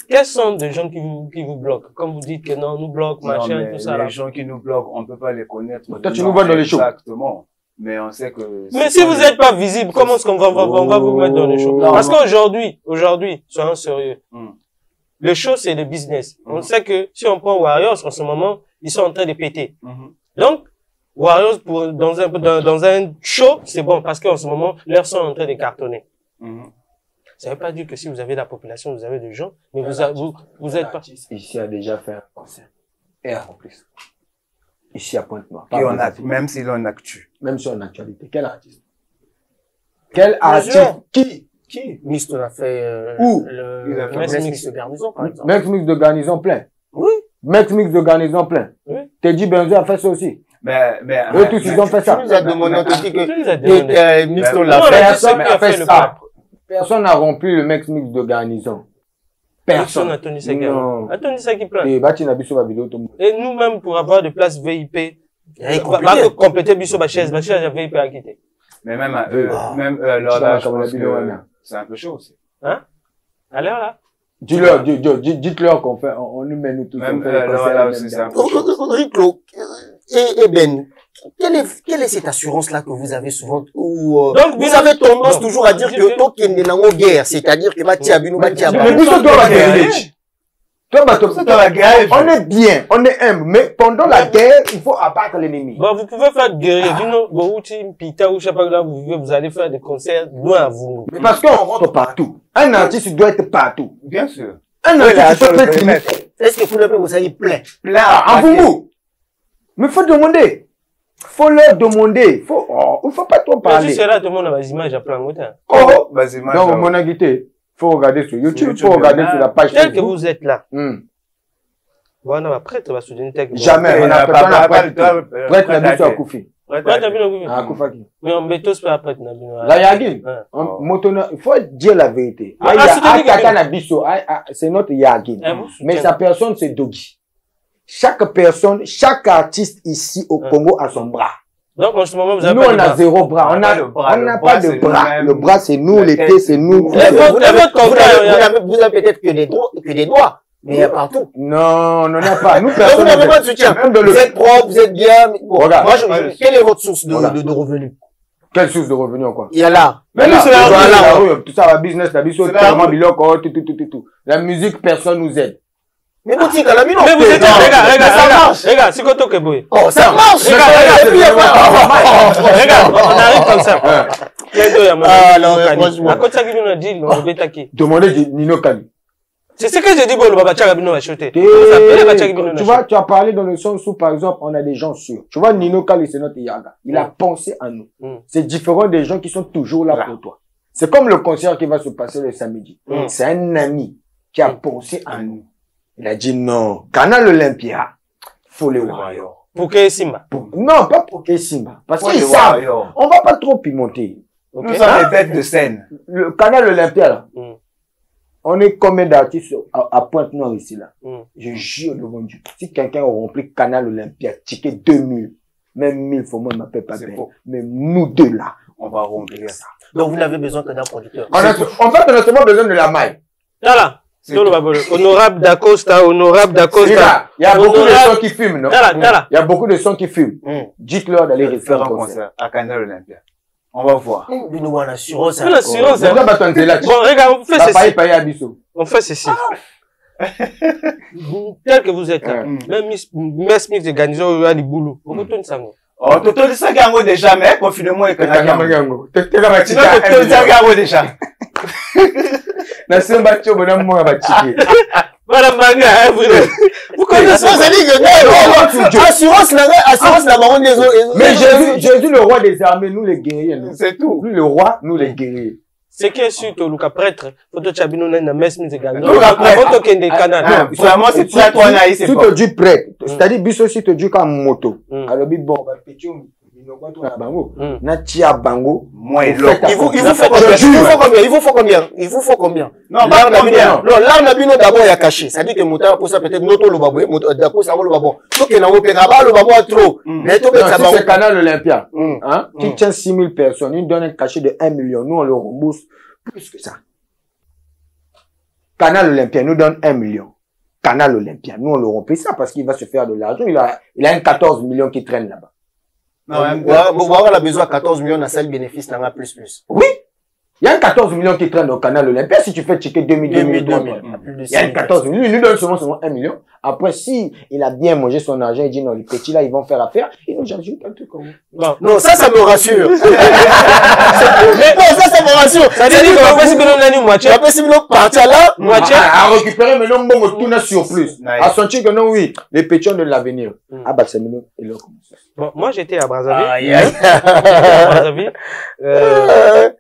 Speaker 2: quels sont des gens qui vous bloquent? Comme vous dites que non, nous bloquent, machin, tout ça là.
Speaker 9: Les gens qui nous bloquent, on peut pas les connaître.
Speaker 8: Toi, tu nous vois dans les shows.
Speaker 9: Exactement. Mais on sait que...
Speaker 2: Mais si vous n'êtes pas visible, comment est-ce qu'on va vous mettre dans les shows? Parce qu'aujourd'hui, soyons sérieux. Le show, c'est le business. On sait que si on prend Warriors, en ce moment, ils sont en train de péter. Donc, Warriors, dans un show, c'est bon, parce qu'en ce moment, leurs sont en train de cartonner. Ça veut pas dire que si vous avez la population, vous avez des gens, mais vous êtes pas...
Speaker 8: Ici a déjà fait un concert. Et en plus. Ici à Pointe-Noire.
Speaker 9: Même si l'on actu.
Speaker 8: Même si on a actualité. Quel artiste? Quel artiste? Qui?
Speaker 3: Misto l'a fait,
Speaker 8: Où?
Speaker 3: Il a fait Mix de Garnison, par exemple.
Speaker 8: Mix de Garnison plein.
Speaker 3: Oui.
Speaker 8: Mix de Garnison plein.
Speaker 2: Oui.
Speaker 8: Teddy Benzo a fait ça aussi.
Speaker 9: Mais
Speaker 8: eux tous, ils ont fait ça.
Speaker 3: Tu nous as demandé, on te dit que Misto l'a
Speaker 8: fait. Personne n'a rempli le Mix de Garnison. Personne.
Speaker 2: Anthony Saki plein.
Speaker 8: Et
Speaker 2: nous même pour avoir des places VIP, va compléter Bisso Bachez VIP à quitter.
Speaker 9: Mais même alors là, je pense que c'est un peu chaud aussi.
Speaker 2: Hein? Alors là?
Speaker 8: Dites-leur qu'on fait, on nous met nous tous.
Speaker 9: Même là aussi, c'est un peu chaud.
Speaker 3: Riclo, et Ben, quelle est cette assurance-là que vous avez souvent, donc vous avez tendance toujours à dire que toi qui est dans la guerre, c'est-à-dire que Bati Abino, Bati Abino.
Speaker 8: Mais vous on est bien, on est humble, mais pendant la guerre, il faut abattre l'ennemi.
Speaker 2: Bon, vous pouvez faire guerre, vous allez faire des concerts loin à vous.
Speaker 8: Mais parce qu'on rentre partout. Un artiste doit être partout.
Speaker 9: Bien sûr.
Speaker 8: Un artiste doit être
Speaker 3: est-ce que vous l'avez, vous allez plein?
Speaker 8: En vous. Mais faut demander. Faut leur demander. Il faut pas trop parler.
Speaker 2: Si c'est là, tout le monde a des images à plein de temps.
Speaker 8: Oh, non, mon agité. Faut regarder sur YouTube, faut regarder sur la page
Speaker 2: Facebook. Tel que vous êtes là. Voilà, après, tu vas soutenir tel que
Speaker 8: jamais, on n'a pas prêtre Nabiso à Koufi.
Speaker 2: À Koufaki. Mais on met tous pas prêtre Nabiso.
Speaker 8: La Yagin. Il faut dire la vérité. C'est notre Yagin. Mais sa personne, c'est Dogi. Chaque personne, chaque artiste ici au Congo a son bras.
Speaker 2: Donc, en ce moment, vous avez
Speaker 8: nous, on a zéro bras. On n'a pas de bras. Le bras, c'est nous, les pieds, c'est nous.
Speaker 3: Vous avez peut-être que des doigts. Mais il y a partout.
Speaker 8: Non, on n'en a pas. Nous, personne.
Speaker 3: Vous n'avez pas de soutien. Vous êtes propre, vous êtes bien. Regarde. Quelle est votre source de revenus?
Speaker 8: Quelle source de revenus, quoi?
Speaker 3: Il y a là.
Speaker 8: Mais nous, c'est la rue. Tout ça, la business, la biseau, tout. La musique, personne nous aide.
Speaker 3: Mais vous dites, la mine,
Speaker 2: mais vous êtes, regarde, c'est quoi ton keboy?
Speaker 3: Oh, ça marche!
Speaker 2: Regarde, on arrive comme ça.
Speaker 3: Alors,
Speaker 2: à côté de ça, on a dit, on a dit,
Speaker 8: demandez Nino Kali.
Speaker 2: C'est ce que j'ai dit, bon, le Baba Tchagabino va chuter.
Speaker 8: Tu vois, tu as parlé dans le sens où, par exemple, on a des gens sûrs. Tu vois, Nino Kali, c'est notre Yaga. Il a pensé à nous. C'est différent des gens qui sont toujours là pour toi. C'est comme le concert qui va se passer le samedi. C'est un ami qui a pensé à nous. Il a dit non. Canal Olympia, faut les Warriors.
Speaker 2: Pour que Simba.
Speaker 8: Non, pas pour que Simba. Parce qu'ils savent. On va pas trop pimenter.
Speaker 9: Nous sommes des bêtes de scène.
Speaker 8: Le Canal Olympia, là. On est combien d'artistes à Pointe-Noire ici, là? Je jure devant Dieu. Si quelqu'un a rempli Canal Olympia, ticket 2000, même 1000, faut moi m'appeler pas bien. Mais nous deux, là,
Speaker 9: on va remplir ça.
Speaker 3: Donc, vous n'avez besoin que d'un producteur.
Speaker 8: En fait, on a seulement besoin de la maille.
Speaker 2: Voilà. Honorable d'Acosta, honorable d'Acosta.
Speaker 8: Il y a beaucoup de sons qui fument, non? Il y a beaucoup de sons qui fument. Dites-leur d'aller faire un concert
Speaker 9: à Canal Olympia. On va voir.
Speaker 3: Une assurance.
Speaker 2: Une assurance.
Speaker 8: Bon,
Speaker 2: regarde, on fait ceci. On fait ceci. Tel que vous êtes là. Même Miss Smith de Ganizo, il y a du boulot. Beaucoup de sango.
Speaker 9: Oh, tout le sango déjà, mais confinement est canadien. Déjà.
Speaker 8: Nasi mbacho bonam mo abachiki.
Speaker 2: Voilà manga, vous connaissez
Speaker 3: ça dit que assurance la baronne des eaux.
Speaker 8: Mais Jésus le roi des armées, nous les guerriers.
Speaker 9: C'est tout.
Speaker 8: Lui le roi, nous les guerriers.
Speaker 2: Ce qui est sûr, Luka prêtre, photo Chabino na Mesmi de Gano.
Speaker 9: Photo
Speaker 2: Kende Canada.
Speaker 9: Vraiment c'est très toi naïf c'est
Speaker 8: pas. Si tu dis prêtre, c'est-à-dire biso si tu dis comme moto. Alors bi bon ba pétion na tia bango
Speaker 3: moi il vous faut combien non l'arme nabino d'abord il y a caché ça dit que moteur pour ça peut-être noto le babo d'accord ça va le babo to que na opéra ba le babo trop mais to ça
Speaker 8: va c'est Canal Olympia hein qui tient 6000 personnes il donne un cachet de 1 million nous on le rembourse plus que ça. Canal Olympia nous donne 1 million. Canal Olympia nous on le remplit ça parce qu'il va se faire de l'argent, il a un 14 millions qui traîne là-bas.
Speaker 3: Non, on a besoin de 14 millions de salle bénéfice, n'a plus.
Speaker 8: Oui! Il y a un 14 millions qui traîne au Canal Olympia. Si tu fais checker 2000, il y a un 14 millions. Il nous donne seulement 1 million. Après, si il a bien mangé son argent, il dit non, les petits là, ils vont faire affaire. Il nous ajoute un truc comme ça.
Speaker 3: Non, ça me rassure. Non, ça me rassure.
Speaker 2: Ça veut dire qu'on va pas si nous l'année moitié.
Speaker 3: On va pas si nous partir là,
Speaker 2: moitié.
Speaker 8: À récupérer, mais non, bon, tout n'a surplus. À sentir que non, oui, les pétions de l'avenir. Ah, bah, c'est nous, et là, comme ça.
Speaker 2: Bon, moi, j'étais à Brazzaville.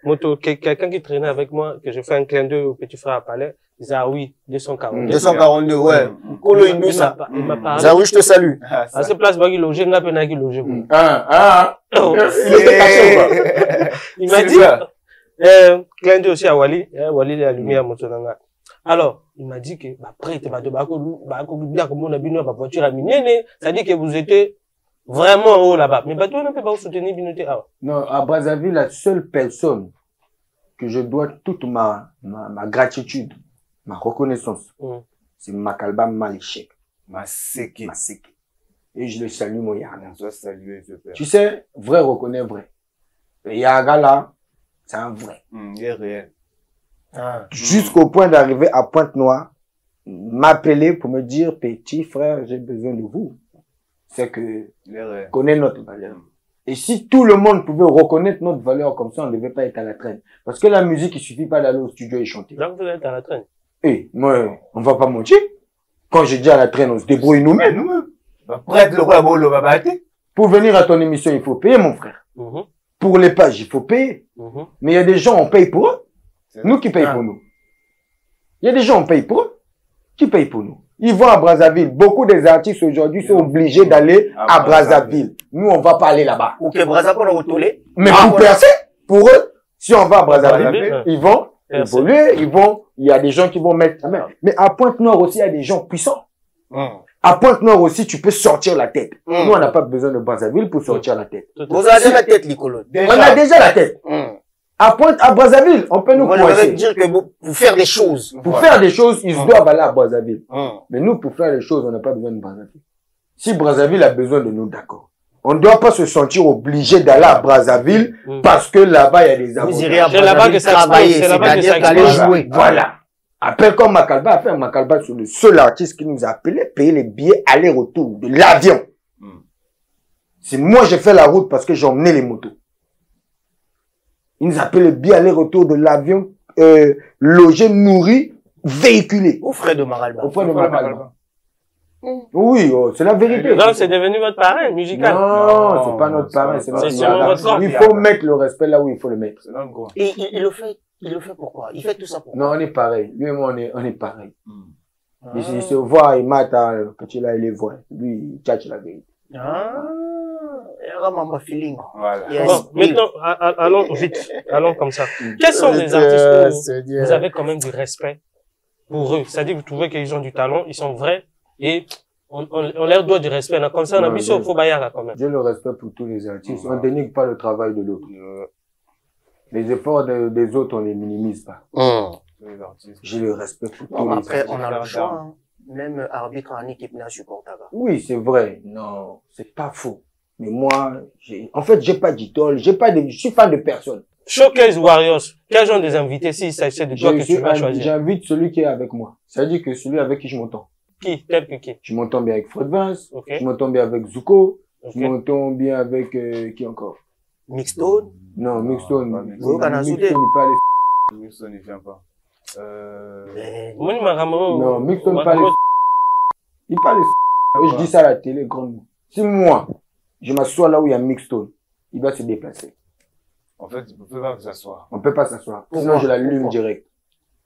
Speaker 2: Moto, quelqu'un qui traînait avec moi, que je fais un clin d'œil au petit frère à Palais, il disait, ah oui, 242.
Speaker 3: 242, ouais. Kolo Inusa.
Speaker 2: Il m'a parlé.
Speaker 3: Zawi, je te salue.
Speaker 2: À cette place, il logeait, il n'a pas logé.
Speaker 8: Il était caché, quoi.
Speaker 2: Il m'a dit, clin d'œil aussi à Wally, Wally, il a allumé à Motonanga. Alors, il m'a dit que, après, tu vas de bien comme on a bien la voiture à miner, ça dit que vous étiez vraiment haut là-bas. Mais toi, on ne peut pas soutenir Binoté.
Speaker 8: Non, à Brazzaville, la seule personne que je dois toute ma gratitude, ma reconnaissance, c'est Makalba Malichek.
Speaker 9: Maseki.
Speaker 8: Et je le salue, mon Yaga.
Speaker 9: Je dois saluer ce père.
Speaker 8: Tu sais, vrai reconnaît vrai. Le Yaga là, c'est un vrai.
Speaker 9: Il est réel.
Speaker 8: Jusqu'au point d'arriver à Pointe-Noire, m'appeler pour me dire, petit frère, j'ai besoin de vous. C'est que, connaît notre valeur. Et si tout le monde pouvait reconnaître notre valeur comme ça, on ne devait pas être à la traîne. Parce que la musique, il suffit pas d'aller au studio et chanter.
Speaker 2: Donc vous êtes à la traîne.
Speaker 8: Moi, on va pas mentir. Quand je dis à la traîne, on se débrouille nous-mêmes.
Speaker 9: Prête le roi Bolo Babate.
Speaker 8: Pour venir à ton émission, il faut payer, mon frère. Pour les pages, il faut payer. Mais il y a des gens, on paye pour eux. Nous qui payons pour nous. Il y a des gens, on paye pour eux. Qui payent pour nous. Ils vont à Brazzaville. Beaucoup des artistes aujourd'hui sont obligés d'aller à Brazzaville. Nous, on va pas aller là-bas.
Speaker 3: Ok, Brazzaville, on va retourner.
Speaker 8: Mais pour percer, pour eux, si on va à Brazzaville, ils vont évoluer, il y a des gens qui vont mettre la main. Mais à Pointe-Noire aussi, il y a des gens puissants. À Pointe-Noire aussi, tu peux sortir la tête. Nous, on n'a pas besoin de Brazzaville pour sortir la tête.
Speaker 3: Vous avez la tête, Licolo.
Speaker 8: On a déjà la tête. À Brazzaville, on peut nous coincer.
Speaker 3: Dire que pour faire des choses.
Speaker 8: Pour faire des choses, ils doivent aller à Brazzaville. Mais nous, pour faire des choses, on n'a pas besoin de Brazzaville. Si Brazzaville a besoin de nous, d'accord. On ne doit pas se sentir obligé d'aller à Brazzaville parce que là-bas, il y a des avantages.
Speaker 2: C'est là-bas que ça travaille, c'est là-bas que ça
Speaker 3: jouer.
Speaker 8: Voilà. Appelle comme Makalba a fait. Makalba, c'est le seul artiste qui nous a appelé, payer les billets aller-retour de l'avion. C'est moi, j'ai fait la route parce que j'ai emmené les motos. Il nous appelle le billet aller-retour de l'avion, logé, nourri, véhiculé.
Speaker 3: Aux frais de Maralba.
Speaker 8: Au frais de Maralba. Oui, oh, c'est la vérité.
Speaker 2: Donc, c'est devenu votre parrain musical.
Speaker 8: Non, c'est pas notre parrain, c'est notre parrain. Il faut mettre le respect là où il faut le mettre.
Speaker 3: Et il le fait pourquoi? Il fait tout ça pourquoi?
Speaker 8: Non, on est pareil. Lui et moi, on est pareil. Il se voit, il mate, le petit là, il les voit. Lui, il tchatche la vérité.
Speaker 3: Ah, il y a vraiment un feeling.
Speaker 9: Voilà.
Speaker 2: Bon, maintenant, allons vite. Allons comme ça. Quels sont les artistes où vous avez quand même du respect pour eux? C'est-à-dire, vous trouvez qu'ils ont du talent, ils sont vrais, et on leur doit du respect. Comme ça, on a mis ça au Fobayara quand même.
Speaker 8: J'ai le respect pour tous les artistes. On ne dénigre pas le travail de l'autre. Les efforts des autres, on les minimise pas. J'ai le respect pour tous les artistes.
Speaker 3: Après, on a le choix. Hein. Même arbitre en équipe n'a supporté.
Speaker 8: Oui, c'est vrai. Non, c'est pas faux. Mais moi, en fait, j'ai pas d'idole, je suis fan de personne.
Speaker 2: Showcase Warriors. Quels sont des invités si c'est de toi que tu vas choisir?
Speaker 8: J'invite celui qui est avec moi. C'est-à-dire que celui avec qui je m'entends.
Speaker 2: Qui? Tel que qui?
Speaker 8: Je m'entends bien avec Fred Vince.
Speaker 2: Okay.
Speaker 8: Je m'entends bien avec Zuko.
Speaker 2: Okay.
Speaker 8: Je m'entends bien avec, qui encore?
Speaker 3: Mixstone?
Speaker 8: Non, Mixstone.
Speaker 3: Mixstone,
Speaker 9: Mixstone, il vient pas.
Speaker 8: Non, Mixstone parle. Il parle. Je dis ça à la télé, grandement. Si moi, je m'assois là où il y a Mixstone, il doit se déplacer.
Speaker 9: En fait, on peut pas s'asseoir.
Speaker 8: On peut pas s'asseoir. Sinon, je l'allume direct.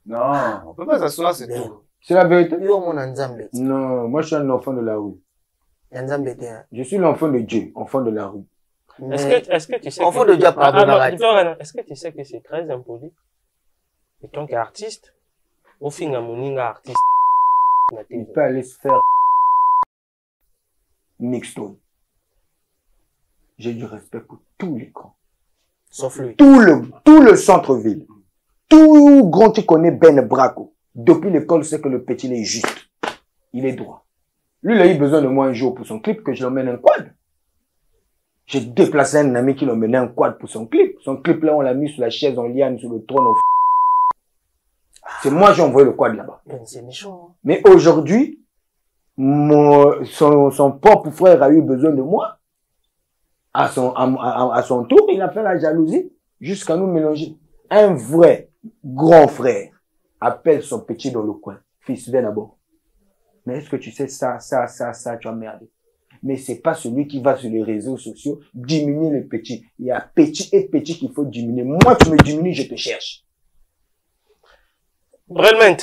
Speaker 9: Non, on peut pas s'asseoir, c'est tout.
Speaker 8: C'est la vérité.
Speaker 3: Non,
Speaker 8: moi, je suis un enfant de la rue. Je suis l'enfant de Dieu, enfant de la rue.
Speaker 2: Est-ce que tu sais
Speaker 3: enfant de Dieu, pardon,
Speaker 2: est-ce que tu sais que c'est très impoli? Et tant qu'artiste, au fin à mon artiste,
Speaker 8: il peut aller se faire Mixstone. J'ai du respect pour tous les grands.
Speaker 3: Sauf lui.
Speaker 8: Tout le centre-ville. Tout grand qui connaît Ben Braco. Depuis l'école, c'est que le petit est juste. Il est droit. Lui, il a eu besoin de moi un jour pour son clip, que je l'emmène un quad. J'ai déplacé un ami qui l'emmenait un quad pour son clip. Son clip là, on l'a mis sur la chaise en liane, sur le trône. C'est moi qui ai envoyé le quad là-bas.
Speaker 3: C'est méchant. Hein.
Speaker 8: Mais aujourd'hui, son propre frère a eu besoin de moi. À son tour, il a fait la jalousie jusqu'à nous mélanger. Un vrai grand frère appelle son petit dans le coin. Fils, viens d'abord. Mais est-ce que tu sais ça, tu as merdé. Mais c'est pas celui qui va sur les réseaux sociaux diminuer les petits. Il y a petit et petit qu'il faut diminuer. Moi, tu me diminues, je te cherche.
Speaker 2: Brelment,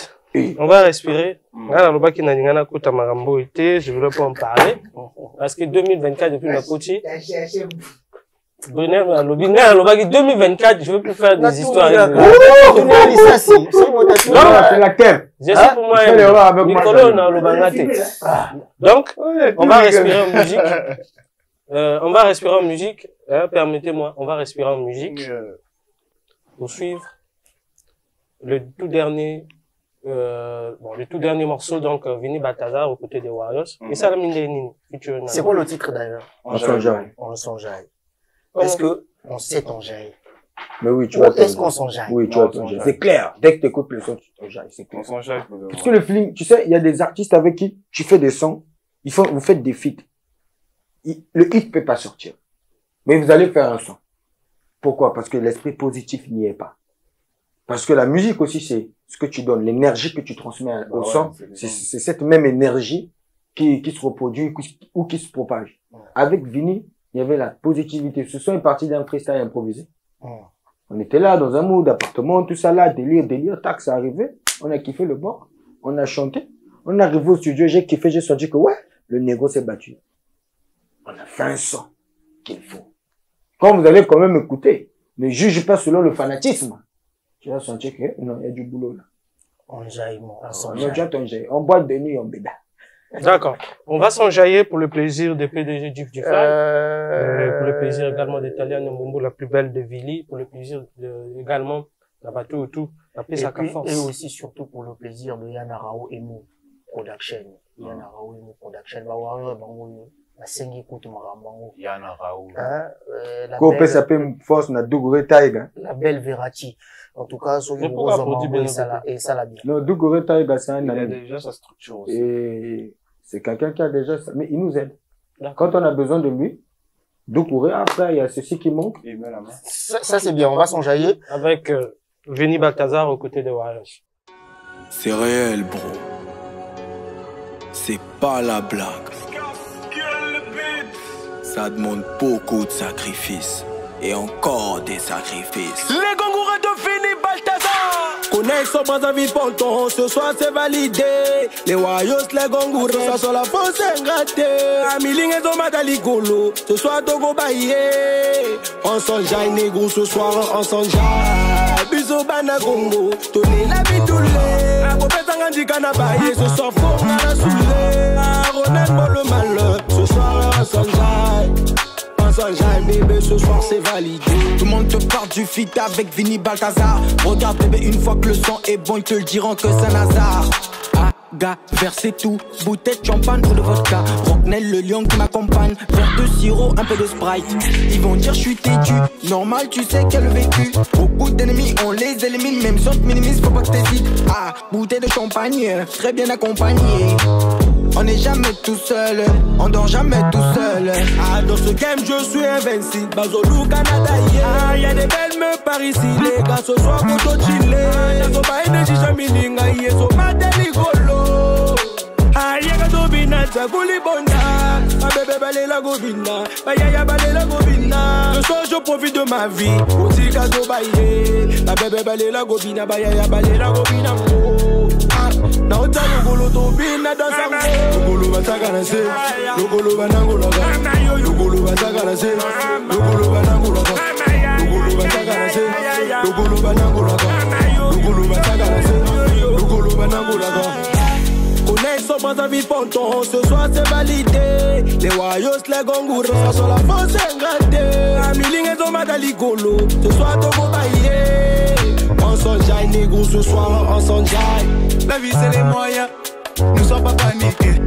Speaker 2: on va respirer. Je voulais pas en parler. Parce que 2024, depuis ma coachie, 2024, je veux plus faire des histoires.
Speaker 8: Non, c'est la terre.
Speaker 2: Je sais pour moi, Nicolas, on a le bangate. Donc, on va respirer en musique. On va respirer en musique. Permettez-moi, on va respirer en musique. Pour suivre le tout dernier morceau, donc, Vini Balthazar aux côtés des Warriors. Et ça,
Speaker 3: c'est quoi le titre d'ailleurs?
Speaker 8: On s'enjaille.
Speaker 3: On s'enjaille. Est-ce que on sait t'enjailler?
Speaker 8: Mais oui, tu vois.
Speaker 3: Est-ce qu'on s'enjaille?
Speaker 8: Oui, tu vois t'enjailler. C'est clair. Dès que tu écoutes le son, tu t'enjailles. C'est clair.
Speaker 9: On s'enjaille.
Speaker 8: Parce que le feeling, tu sais, il y a des artistes avec qui tu fais des sons, vous faites des feats. Le hit peut pas sortir. Mais vous allez faire un son. Pourquoi? Parce que l'esprit positif n'y est pas. Parce que la musique aussi, c'est ce que tu donnes, l'énergie que tu transmets au son. C'est cette même énergie qui se reproduit ou qui se propage. Avec Vini, il y avait la positivité. Ce son est parti d'un freestyle improvisé. On était là, dans un mood d'appartement, tout ça là, délire, tac, ça arrivait. On a kiffé le bord. On a chanté. On est arrivé au studio, j'ai kiffé, j'ai senti que ouais, le négo s'est battu. On a fait un son qu'il faut. Quand vous allez quand même écouter, ne juge pas selon le fanatisme. Tu vas sentir que, non, il y a du boulot là.
Speaker 3: On jaille,
Speaker 8: on boit de nuit, on béda.
Speaker 2: D'accord. On va s'enjailler pour le plaisir de PDG du Fly, pour le plaisir également d'Italia Mbumbu, la plus belle de Vili, pour le plaisir également d'Abatou tout,
Speaker 3: et aussi surtout pour le plaisir de Yana Rao Emo Production. Yana Rao Emo Production.
Speaker 9: Yana Rao.
Speaker 3: La belle Verratti. En tout cas, sur et ça l'a bien.
Speaker 8: Non, Dougouré Taïga, c'est un ami.
Speaker 9: Il a déjà sa structure aussi.
Speaker 8: Et c'est quelqu'un qui a déjà ça. Mais il nous aide. Quand on a besoin de lui, Dougouré, après, il y a ceci qui manque.
Speaker 9: Il met la main.
Speaker 3: Ça c'est bien, on va s'enjailler.
Speaker 2: Avec Vini Balthazar aux côtés des Warriors.
Speaker 7: C'est réel, bro. C'est pas la blague. Ça demande beaucoup de sacrifices. Et encore des sacrifices.
Speaker 1: Les Gongourets de Fini Balthazar. Connexion Brazzaville Ponton, ce soir c'est validé. Les Wayos, les Gongourets, ce soir sur la fosse c'est gratté. Amiling et Zomada Ligolo, ce soir Togo Baye. On s'enjaille négro, ce soir on s'enjaille. Biso Bana Congo, Tony la bitoulé. Abopé Tangandi Kanabaye, ce soir faut la soulé. Ronald le malheur, ce soir on s'enjaille. Bébé, ce soir c'est validé.
Speaker 7: Tout le monde te parle du feat avec Vini Balthazar. Regarde bébé, une fois que le son est bon, ils te le diront que c'est un hasard. Aga, versez tout, bouteille de champagne ou de vodka. Rocknell, le lion qui m'accompagne. Verre de sirop, un peu de Sprite. Ils vont dire je suis têtu, normal tu sais quel vécu. Beaucoup d'ennemis, on les élimine. Même si on te minimise, faut pas que t'hésites. Ah, bouteille de champagne, très bien accompagné. On n'est jamais tout seul, on dort jamais tout seul.
Speaker 1: Ah, dans ce game, je suis invincible. Bazolou, Canada, yeah. Y'a des belles meufs par ici, les gars. Ce soir, faut chiller. Y'a pas énergie, jamais y'a so pas rigolo. Ah, y'a Gobina, ça gouli bonda. Ma bébé balé la Gobina. Ma yaya balé la Gobina. Ce soir, je profite de ma vie. Aussi, gâteau baillé. Ma bébé balé la Gobina. Ma yaya balé la Gobina. Na ota logolo to bina da sango logolo batagana se logolo banangola logolo batagana se logolo banangola logolo batagana se logolo banangola logolo batagana se logolo banangola. Connexion Brazzaville Ponton, ce soir c'est validé. Les Wayos, les Gongourets, sur la fosse c'est gratté. Amiling et Zomada Ligolo, ce soir Togo Baye. On s'enjaille négro, ce soir on s'enjaille.
Speaker 10: La vie c'est les moyens, ne sois pas paniqué.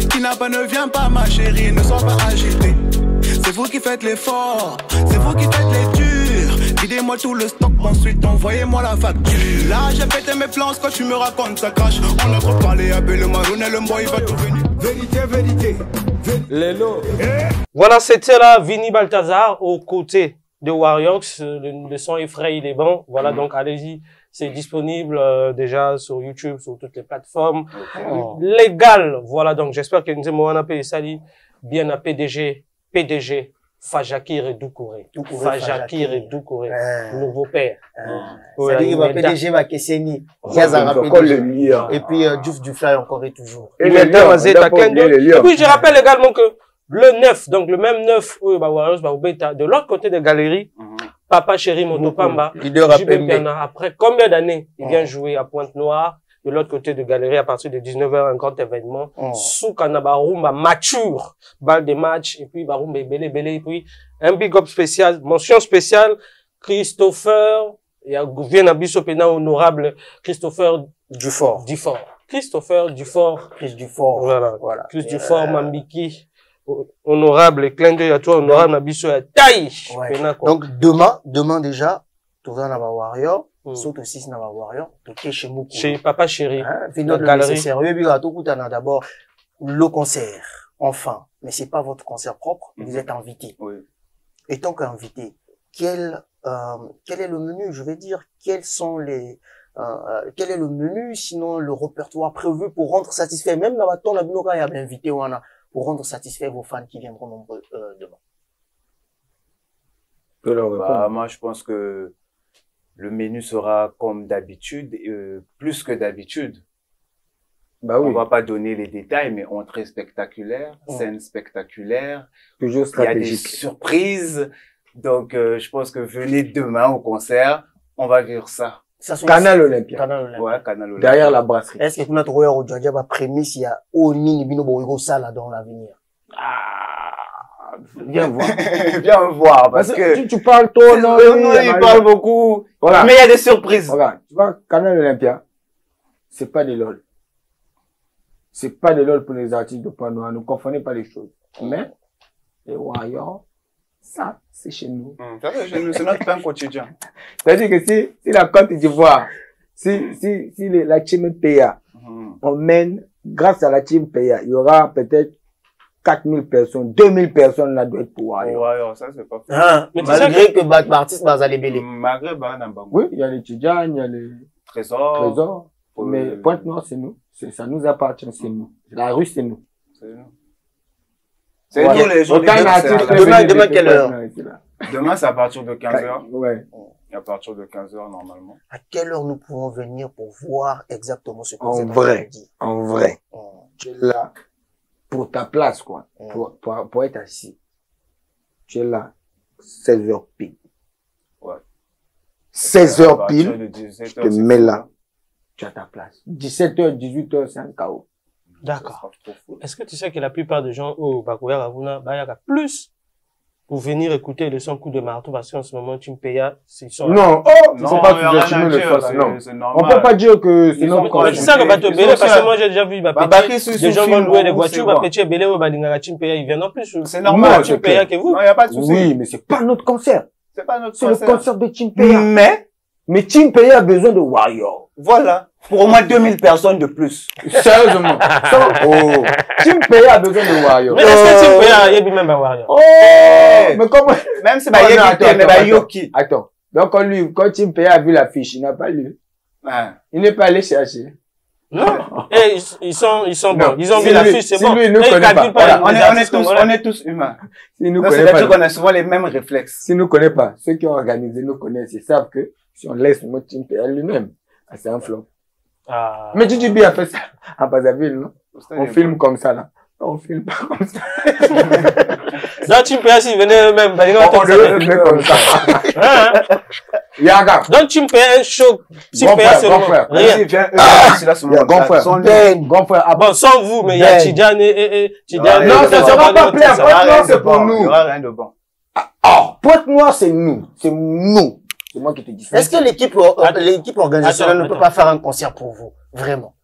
Speaker 10: Qui n'a pas ne vient pas ma chérie, ne sois pas agité. C'est vous qui faites l'effort, c'est vous qui faites les durs. Videz-moi tout le stock, ensuite envoyez-moi la facture. Là j'ai pété mes plans, quand tu me racontes ça crache. On a trop parlé, appelle le marron et le boy va tout venir.
Speaker 1: Vérité, vérité,
Speaker 2: Lélo. Voilà, c'était là Vini Balthazar aux côtés de Warriors. Le son est frais, il est bon. Voilà, donc allez-y. C'est disponible déjà sur YouTube, sur toutes les plateformes. Légal. Voilà, donc j'espère que nous avons un appel Sali bien à PDG Fajakir et Doucouré. Fajakir et Doucouré. Nouveau père.
Speaker 3: C'est-à-dire que PDG va Kesseni. Et puis Diouf Dufla encore et toujours.
Speaker 2: Et puis je rappelle également que le 9, donc le même 9, de l'autre côté des galeries, Papa Chéri Motopamba, après combien d'années il vient jouer à Pointe-Noire, de l'autre côté de galerie à partir de 19h, un grand événement, sous Kanabarumba mature, balle de match, et puis Barumba belé, et puis un big up spécial, mention spéciale, Christopher, il y a Gouverne Abisso Pena honorable, Christopher Dufort. Christopher Dufort.
Speaker 3: Chris Dufort.
Speaker 2: Voilà. Chris Dufort, Mambiki. Honorable, et clin d'œil à toi, honorable, Nabiso, taille.
Speaker 3: Donc, demain déjà, tu vas dans Warrior, saute aussi dans Warrior, tu es chez Moukou.
Speaker 2: Chez Papa Chéri.
Speaker 3: Dans la galerie. D'abord, le concert, enfin, mais c'est pas votre concert propre, vous êtes invité. Et tant qu'invité, quel est le menu, je vais dire, quels sont les, quel est le menu, sinon le répertoire prévu pour rendre satisfait, même dans la ton, la binoka, il y a bien invité, pour rendre satisfait vos fans qui viendront nombreux demain.
Speaker 9: Moi, je pense que le menu sera comme d'habitude, plus que d'habitude. On va pas donner les détails, mais entrée spectaculaire, scène spectaculaire,
Speaker 8: toujours stratégique.
Speaker 9: Il y a des surprises. Donc, je pense que venez demain au concert, on va vivre ça.
Speaker 8: Canal Olympia.
Speaker 9: Ouais, Canal Olympia.
Speaker 8: Derrière la brasserie.
Speaker 3: Est-ce que notre royaume aujourd'hui a prémisse, il y a Oni Bino Borigo Sala dans l'avenir?
Speaker 8: Viens voir.
Speaker 9: Viens voir, parce que
Speaker 8: tu parles trop, non,
Speaker 9: il parle beaucoup. Voilà. Mais il y a des surprises.
Speaker 8: Regarde, tu vois, Canal Olympia, c'est pas des lol. C'est pas des lol pour les artistes de Pointe-Noire. Ne confondez pas les choses. Mais, les Warriors, ça, c'est chez nous.
Speaker 9: Ça, c'est chez nous, c'est notre pain quotidien.
Speaker 8: C'est-à-dire que si la Côte d'Ivoire, si la team PA, on mène, grâce à la team PA, il y aura peut-être 4000 personnes, 2000 personnes là doit être pour Warriors.
Speaker 9: Ça c'est pas fait.
Speaker 3: Mais malgré que l'artiste va aller belé.
Speaker 9: Malgré
Speaker 8: oui, il y a les Tidjane, il y a les
Speaker 9: Trésors.
Speaker 8: Mais Pointe-Noire, c'est nous. Ça nous appartient, c'est nous. La rue, c'est nous.
Speaker 9: C'est nous. C'est nous les gens.
Speaker 3: Demain, quelle heure?
Speaker 9: Demain, c'est à partir de 15h.
Speaker 8: Ouais.
Speaker 9: À partir de 15h, normalement.
Speaker 3: À quelle heure nous pourrons venir pour voir exactement ce que vous
Speaker 8: En
Speaker 3: êtes
Speaker 8: vrai.
Speaker 3: dit?
Speaker 8: En vrai. Tu es là pour ta place, quoi. Pour être assis. Tu es là. 16h pile.
Speaker 9: Ouais.
Speaker 8: 16h pile. Je te mets là. Tu as ta place. 17h, 18h, c'est un chaos.
Speaker 2: D'accord. Est-ce que tu sais que la plupart des gens au Bakoya Ravuna, il y a plus pour venir écouter le son coup de marteau parce qu'en ce moment, Chimpeya, c'est son.
Speaker 8: Non, c'est pas sous-estimer le face, non. On peut pas dire que c'est notre
Speaker 2: conseil. C'est ça que Bato Belé, parce que moi, j'ai déjà vu, des gens vont louer des voitures, Petit Belé, Chimpeya, ils viennent en plus.
Speaker 9: C'est normal.
Speaker 2: Chimpeya que vous.
Speaker 9: Non, il n'y a pas de souci.
Speaker 8: Oui, mais c'est pas notre concert.
Speaker 9: C'est pas notre
Speaker 8: concert. C'est le concert de Chimpeya.
Speaker 3: Mais
Speaker 8: Chimpeya a besoin de Warrior.
Speaker 3: Voilà. Pour au moins 2000 personnes de plus.
Speaker 8: Sérieusement. Chimpeya a besoin de Warrior.
Speaker 2: Mais est-ce que Chimpeya, il y a même un Warrior?
Speaker 8: Oh! Mais comment?
Speaker 3: Même si c'est Yoki.
Speaker 8: Attends. Donc, quand Chimpeya a vu l'affiche, il n'a pas lu. Il n'est pas allé chercher.
Speaker 2: Non. Et ils sont bons. Ils ont vu l'affiche, c'est bon.
Speaker 8: Si lui, il nous connaît pas.
Speaker 9: On est tous humains.
Speaker 8: S'il nous connaît pas.
Speaker 9: On a souvent les mêmes réflexes.
Speaker 8: S'il nous connaît pas, ceux qui ont organisé nous connaissent. Ils savent que si on laisse le mot Chimpeya lui-même, c'est un flop. Mais JJB a fait ça à Brazzaville, non? On filme comme ça, là. On filme pas comme ça.
Speaker 2: Donc, Chimpeya, s'il venait eux-mêmes,
Speaker 8: on devait filmer comme ça. Yaga.
Speaker 2: Donc, Chimpeya, un show. Chimpeya, c'est
Speaker 8: grand frère.
Speaker 2: Rien.
Speaker 8: Grand frère. Grand frère.
Speaker 2: Bon, sans vous, mais il y a Tidjane et Tidjane.
Speaker 8: Non, ça sera pas plein. Pointe-Noire, c'est pour nous.
Speaker 9: Il n'y aura rien de bon.
Speaker 8: Pointe-Noire, c'est nous. C'est nous. C'est moi qui te dis ça.
Speaker 3: Est-ce que l'équipe organisationnelle ne peut pas faire un concert pour vous? Vraiment?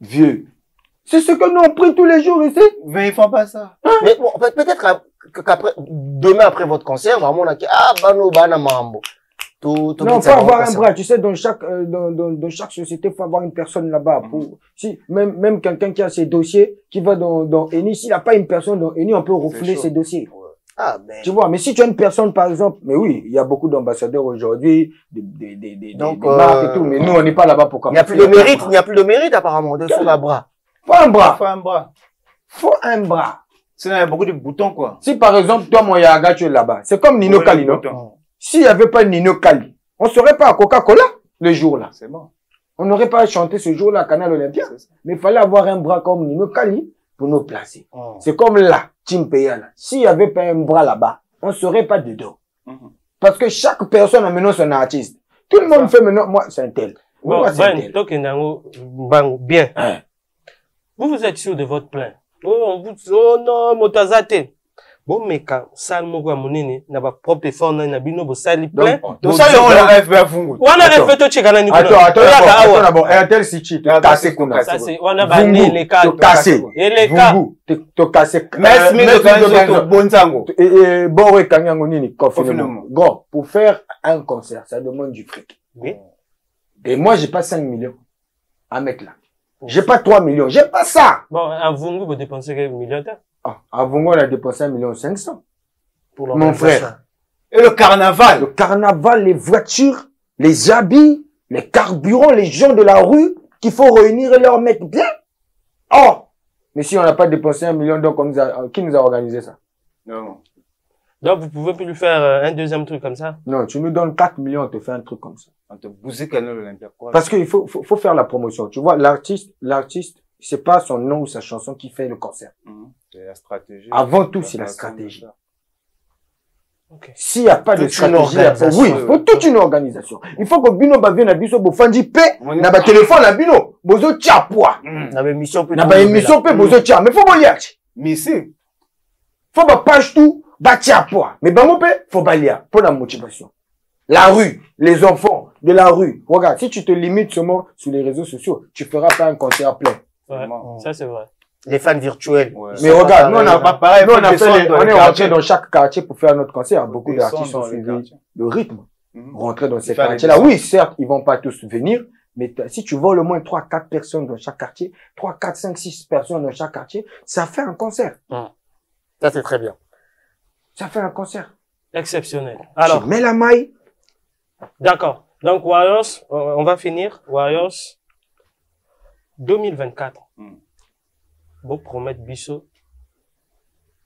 Speaker 8: Vieux. C'est ce que nous on prie tous les jours ici.
Speaker 9: Mais ils font pas ça.
Speaker 3: Mais bon, peut-être qu'après, demain après votre concert, vraiment, on a dit, Bano, Bana, Mambo.
Speaker 8: Non, faut avoir un bras. Tu sais, dans chaque société, faut avoir une personne là-bas. Si, même quelqu'un qui a ses dossiers, qui va dans Eni, s'il n'a pas une personne dans Eni, on peut refouler ses dossiers. Tu vois, mais si tu as une personne, par exemple, mais oui, il y a beaucoup d'ambassadeurs aujourd'hui, des marques et tout, mais nous, on n'est pas là-bas pour
Speaker 3: il n'y a plus de mérite, apparemment, de faire un bras.
Speaker 8: Faut un bras.
Speaker 9: Faut un bras. Sinon, il y a beaucoup de boutons, quoi.
Speaker 8: Si, par exemple, toi, mon Yaga, tu es là-bas. C'est comme Nino Kali, non? S'il n'y avait pas Nino Kali, on serait pas à Coca-Cola, le jour-là.
Speaker 9: C'est bon.
Speaker 8: On n'aurait pas chanté ce jour-là à Canal Olympia. Mais il fallait avoir un bras comme Nino Kali pour nous placer. C'est comme là. Chimpeya là. S'il n'y avait pas un bras là-bas, on ne serait pas dedans. Parce que chaque personne a maintenant son artiste. Tout le monde fait maintenant, moi, c'est un tel.
Speaker 2: Bon, bien. Vous êtes sûr de votre plein. Oh non, Motazate. Bon, mais quand ça, n'a pas propre effort, n'a bino, bo sali plein.
Speaker 9: Donc ça, on a fait fungu.
Speaker 2: On a fait tout check à la
Speaker 8: Attends, d'abord, Airtel City, cassé qu'on a.
Speaker 2: Ça, c'est, on a banni les cas.
Speaker 8: Cassé.
Speaker 2: Et les cas.
Speaker 8: T'as cassé. Et bon, ouais, kanyango nini, confinement. Bon, pour faire un concert, ça demande du fric.
Speaker 2: Oui.
Speaker 8: Et moi, j'ai pas 5 millions à mettre là. J'ai pas 3 millions, j'ai pas ça.
Speaker 2: Bon, à Vungu, vous dépensez quelques millions de temps.
Speaker 8: À Vungu, on a dépensé 1,5 million. Pour mon frère.
Speaker 9: Et le carnaval.
Speaker 8: Le carnaval, les voitures, les habits, les carburants, les gens de la rue, qu'il faut réunir et leur mettre bien. Oh! Mais si on n'a pas dépensé 1 million, donc qui nous a organisé ça?
Speaker 9: Non.
Speaker 2: Donc, vous pouvez plus lui faire un deuxième truc comme ça?
Speaker 8: Non, tu nous donnes 4 millions, on te fait un truc comme ça.
Speaker 9: On te bousille Canal Olympia.
Speaker 8: Parce qu'il faut faire la promotion. Tu vois, l'artiste, c'est pas son nom ou sa chanson qui fait le concert.
Speaker 9: C'est la stratégie.
Speaker 8: Avant tout, c'est la stratégie. Okay. S'il n'y a pas de stratégie, oui, il faut toute une organisation. Il faut que Bino vienne à Biso, Bofandi P, n'a pas téléphone à Bino, Bozo Tchapua.
Speaker 3: N'a pas émission P,
Speaker 8: Bozo Tchap. Mais faut pas y aller.
Speaker 9: Mais si.
Speaker 8: Faut pas page tout, Tchapua. Mais Bango P, faut pas y aller. Pour la motivation. La rue, les enfants de la rue. Regarde, si tu te limites seulement sur les réseaux sociaux, tu feras pas un concert plein.
Speaker 2: Ouais, ça c'est vrai.
Speaker 3: Les fans virtuels.
Speaker 8: Ouais. Mais regarde, nous on a pas pareil. Nous on est rentré dans chaque quartier pour faire notre concert. Beaucoup d'artistes ont suivi le rythme. Rentrer dans ces quartiers-là. Oui, certes, ils vont pas tous venir, mais si tu vois au moins 3, 4 personnes dans chaque quartier, 3, 4, 5, 6 personnes dans chaque quartier, ça fait un concert.
Speaker 3: Ça c'est très bien.
Speaker 8: Ça fait un concert.
Speaker 2: Exceptionnel. Alors.
Speaker 8: Tu mets la maille.
Speaker 2: D'accord. Donc, Warriors, on va finir. Warriors, 2024. Bon promettre biso.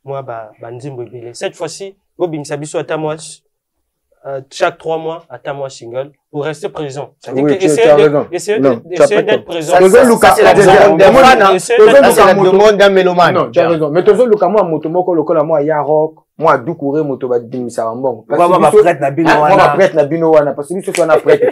Speaker 2: Moi, nzimbo ebele. Cette fois-ci, bimisa biso ata moi, chaque 3 mois, ata moi single, pour rester présent. Ça dit que essayer d'être présent.
Speaker 3: Ça, c'est la demande d'un mélomane.
Speaker 8: Non, tu as raison. Mais toujours, Luka, moi, motomoko, lokola, moi, ya rock, moi, doukouré, moto, ba, dimisa, bon.
Speaker 9: Moi, ma prête na bino wana.
Speaker 8: Moi, ma prête na bino wana, parce que biso, tu en as prête.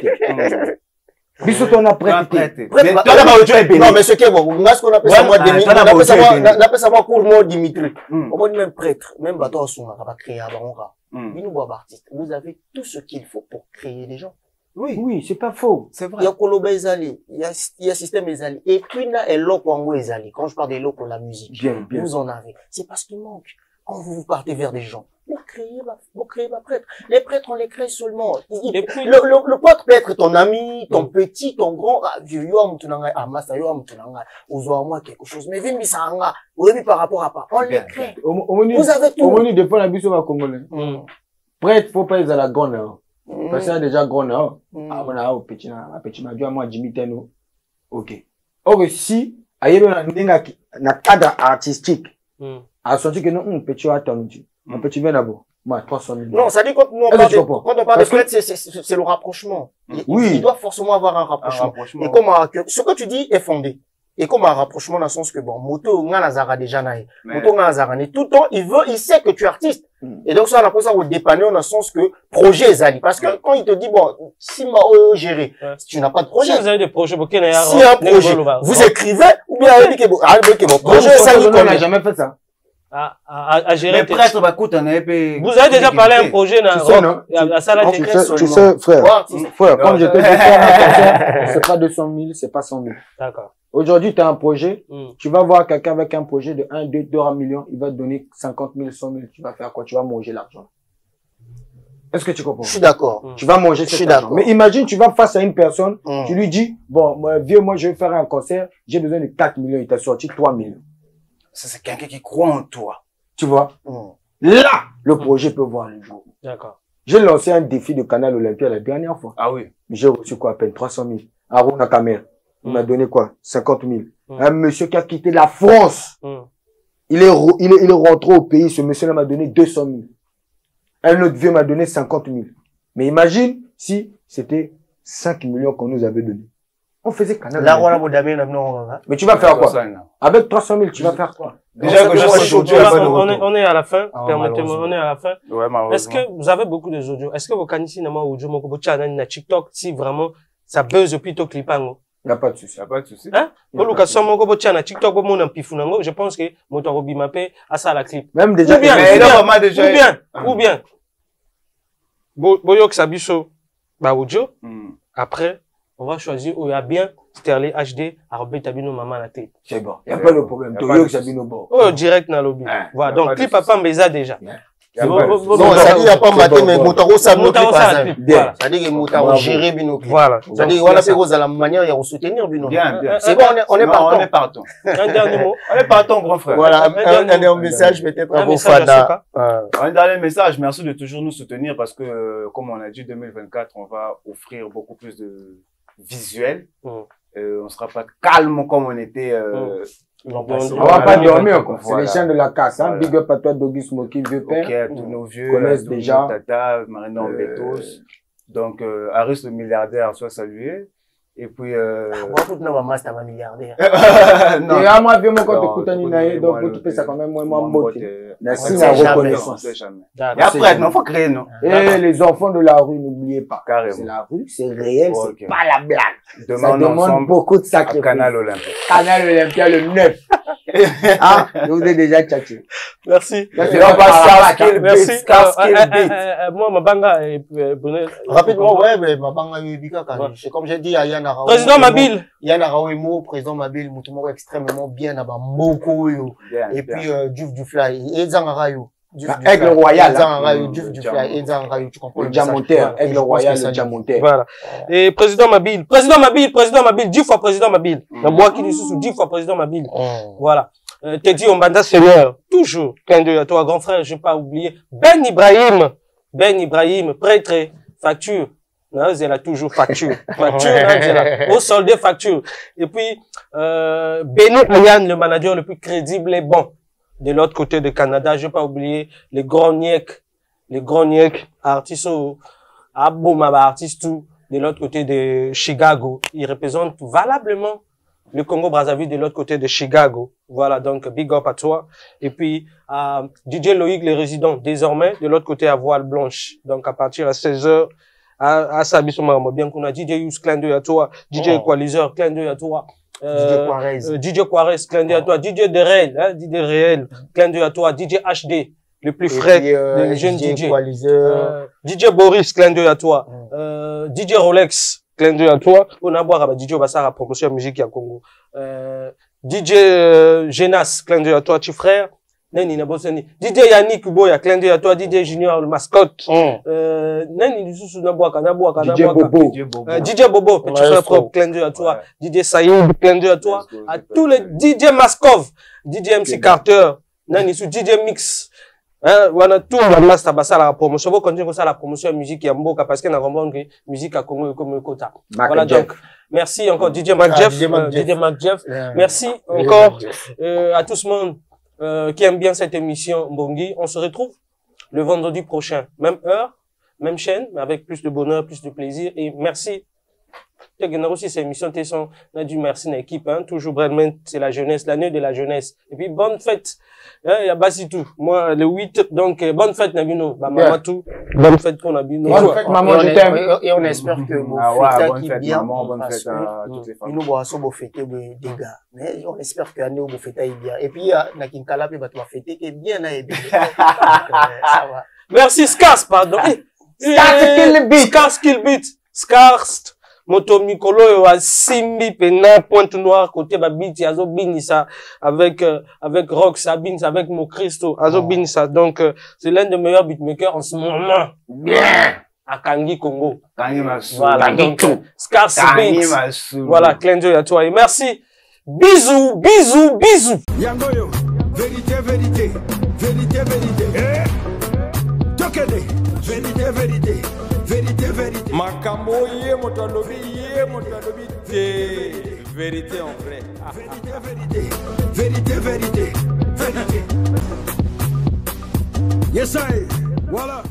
Speaker 8: Biso, tu en as prête.
Speaker 3: Non, mais ce qui est bon, on a ce qu'on appelle ça, moi, on appelle ça, moi, pour moi, Dimitri. On dit même prêtre, même bateau, on va créer un baronra. Vous avez tout ce qu'il faut pour créer des gens.
Speaker 8: Oui, c'est pas faux.
Speaker 3: C'est vrai. Il y a Koloba Ezali, il y a système Ezali. Et puis, là, et l'Okwango Ezali. Quand je parle de l'Ok pour la musique,
Speaker 8: bien.
Speaker 3: Vous en avez. C'est parce qu'il manque. Quand vous partez vers des gens, vous créez ma prêtre. Les prêtres, on les crée seulement. Le prêtre peut être ton ami, ton petit, ton grand, vieux, massa, moi quelque chose. Mais vim bisanga, oui, par rapport à pas. On les crée. Vous avez tout.
Speaker 8: Au des fois, la biso va congolais. Prêtre, faut pas être à la grande, parce qu'il y a déjà grand, ah, on a, petit, moi, Jimmy Teno. Ok. Or, si, na cadre artistique, à sentir que non, petit, attends, un petit bien d'abord. Moi, 300 000.
Speaker 3: Non, ça dit quand on parle de prêtre, c'est le rapprochement.
Speaker 8: Oui.
Speaker 3: Il doit forcément avoir un rapprochement. Et comme, ce que tu dis est fondé. Et comme un rapprochement dans le sens que bon, moto, ngana déjà naï. Moto, ngana tout le temps, il sait que tu es artiste. Et donc, ça, on appelle ça au dépanner dans le sens que projet Zali. Parce que quand il te dit, bon, si ma géré, si tu n'as pas de projet.
Speaker 2: Si vous avez des projets,
Speaker 3: si un projet, vous écrivez, ou bien, bon, projet Zali,
Speaker 8: on n'a jamais fait ça.
Speaker 2: À gérer.
Speaker 9: Mais prêtre, bah, écoute,
Speaker 2: vous avez déjà parlé un projet, à Salah
Speaker 8: tu sais, frère, quand je te dis, c'est pas 200 000, c'est pas 100 000.
Speaker 2: D'accord.
Speaker 8: Aujourd'hui, tu as un projet, tu vas voir quelqu'un avec un projet de 1, 2, 2 millions, il va te donner 50 000, 100 000, tu vas faire quoi? Tu vas manger l'argent. Est-ce que tu comprends?
Speaker 3: Je suis d'accord.
Speaker 8: Tu vas manger cet argent. Mais imagine, tu vas face à une personne, tu lui dis, bon, vieux, moi, je vais faire un concert, j'ai besoin de 4 millions, il t'a sorti 3 millions.
Speaker 9: Ça, c'est quelqu'un qui croit en toi.
Speaker 8: Tu vois? Là, le projet peut voir le jour.
Speaker 2: D'accord.
Speaker 8: J'ai lancé un défi de Canal Olympia la dernière fois.
Speaker 9: Ah oui.
Speaker 8: J'ai reçu quoi? À peine 300 000. Aruna Kamer. Il m'a donné quoi? 50 000. Un monsieur qui a quitté la France. Il est rentré au pays. Ce monsieur-là m'a donné 200 000. Un autre vieux m'a donné 50 000. Mais imagine si c'était 5 millions qu'on nous avait donné. On faisait Canal. Mais tu vas faire quoi? Avec 300 000, tu vas faire quoi?
Speaker 2: Déjà que on est à la fin. Permettez-moi, on est à la fin. Est-ce que vous avez beaucoup de audios? Est-ce que vous connaissez audio na TikTok si vraiment ça buzz depuis to clipango?
Speaker 8: Il n'y a pas de souci.
Speaker 9: Il n'y a pas de souci.
Speaker 2: Hein? TikTok, je pense que moto robimapé à ça la clip.
Speaker 8: Même déjà.
Speaker 2: Ou bien. Boyok Sabiso, audio. Après, on va choisir où il y a bien Sterling HD, Arbe Tabino Maman la tête.
Speaker 8: C'est bon. Il n'y a pas de problème. Boyok Sabino bon.
Speaker 2: Oh, direct dans le lobby. Voilà. Donc, clip papa Mbeza déjà.
Speaker 3: Non, ça dit, il n'y a pas maté, mais Moutaro, ça nous bien. Ça dit que Moutaro gérer Bino.
Speaker 2: Voilà.
Speaker 3: Ça dit, voilà, c'est à la manière, il y a soutenir Bino.
Speaker 9: Bien.
Speaker 3: C'est bon, on est partant.
Speaker 9: On est partant.
Speaker 2: Un dernier mot.
Speaker 9: On est partant, grand frère.
Speaker 3: Voilà, un dernier message, peut-être à vos fans.
Speaker 9: Un dernier message, merci de toujours nous soutenir parce que, comme on a dit, 2024, on va offrir beaucoup plus de visuels. On sera pas calme comme on était,
Speaker 8: on va pas dormir, quoi. C'est les chiens de la casse, hein. Big up à toi, Doggy Smokey, vieux père.
Speaker 9: Tous nos vieux
Speaker 8: connaissent déjà.
Speaker 9: Tata, Marina Betos. Donc, Aris le milliardaire soit salué. Et puis,
Speaker 3: maman, c'est un milliardaire.
Speaker 8: Non. Et à moi, vieux, mon compte de Koutaninaï, donc, vous occupez ça quand même, moi, merci à la reconnaissance.
Speaker 9: Et après, non, faut créer, non.
Speaker 8: Et les enfants de la rue, n'oubliez pas.
Speaker 9: Carrément.
Speaker 8: C'est la rue, c'est réel, c'est pas la blague.
Speaker 9: Ça
Speaker 8: demande beaucoup de sacrifices.
Speaker 9: Canal Olympia.
Speaker 8: Canal Olympia, le 9. Ah, je vous ai déjà tchatché.
Speaker 2: Merci.
Speaker 8: Merci.
Speaker 2: Moi, ma banga est
Speaker 3: rapidement, ouais, mais ma banga est c'est comme j'ai dit à Yana Raoui.
Speaker 2: Président Mabile.
Speaker 3: Yana Raoui, président Mabile, Moutoumoro extrêmement bien, à Moko, et puis, Diouf du Fly, et Zangarayo.
Speaker 8: Aigle Royal.
Speaker 3: Tu comprends
Speaker 8: le diamantaire. Aigle Royal, le diamantaire.
Speaker 2: Voilà. Et président Mabile, 10 fois président Mabile. La boîte qui nous sous 10 fois président Mabile. Voilà. T'es dit, on banda seigneur. Toujours. Plein de toi, grand frère, je vais pas oublier. Ben Ibrahim, prêtre, facture. elle a toujours facture. Au soldé facture. Et puis, Beno Ayane, le manager le plus crédible et bon. De l'autre côté du Canada, je vais pas oublier les grands nièques, artistes, artistes tout, de l'autre côté de Chicago. Ils représentent valablement le Congo-Brazzaville de l'autre côté de Chicago. Voilà, donc big up à toi. Et puis, DJ Loïc, les résidents, désormais, de l'autre côté à Voile Blanche. Donc à partir à 16h, à Sabissoma, bien qu'on a DJ Yous, clin d'œil à toi, DJ Equalizer, clin d'œil à toi. DJ Quarez, clin d'œil à toi, DJ Derel, hein, DJ Réel, clin d'œil à toi, DJ HD, le plus frais des jeunes DJ. DJ Boris, clin d'œil à toi, DJ Rolex, clin d'œil à toi, on a boire DJ Bassara, promotion musique à Congo, DJ Genas, clin d'œil à toi, petit frère, Nani Nabosani, DJ Yannick Uboya, clin d'œil à toi, DJ Junior, le mascotte, Nani Lususu Naboaka, DJ Bobo, petit frère propre, clin d'œil à toi, DJ Saïd, clin d'œil à toi, à tous les DJ Maskov, DJ MC Carter, Nani sous DJ Mix, voilà, tout le monde là, ça la promotion, vous continuez ça la promotion musique et Mboka, parce qu'il y a une musique à Congo comme le quota. Voilà, donc, merci encore DJ Mac Jeff, merci encore, à tout ce monde, qui aime bien cette émission Mbongi. On se retrouve le vendredi prochain. Même heure, même chaîne, mais avec plus de bonheur, plus de plaisir. Et merci. Aussi, cette émission, on a dû merci à l'équipe, hein. Toujours vraiment, c'est la jeunesse, l'année de la jeunesse. Et puis, bonne fête. Il y a Bassitou. Moi, le 8, donc, bonne fête, Nabino. Maman, tout. Bonne fête pour Nabino.
Speaker 8: Bonne fête, maman, je t'aime.
Speaker 3: Et on espère que vos fêtes qui bien.
Speaker 9: Bonne fête à toutes les femmes.
Speaker 3: Nous, vos fêtes des dégâts. Mais on espère que l'année où vos fêtes bien. Et puis, il y a Nakinkala, puis, tu vas fêter, qui est bien, ça va.
Speaker 2: Merci, Scars, pardon. Scars Kill Beat. Scars. Moto Mikolo a Simbi Pena Pointe Noire côté Babiti Azo Binissa avec Rox Abins avec Mo Christo Azo Binissa. Donc c'est l'un des meilleurs beatmakers en ce moment. Bien à Kangi Congo. Voilà, donc Scars Beats. Voilà, clin d'œil à toi et merci. Bisous.
Speaker 1: Yangoyo, vérité. Vérité. Makambo yé motalobi vérité en vrai. Vérité. Yes I. Voilà.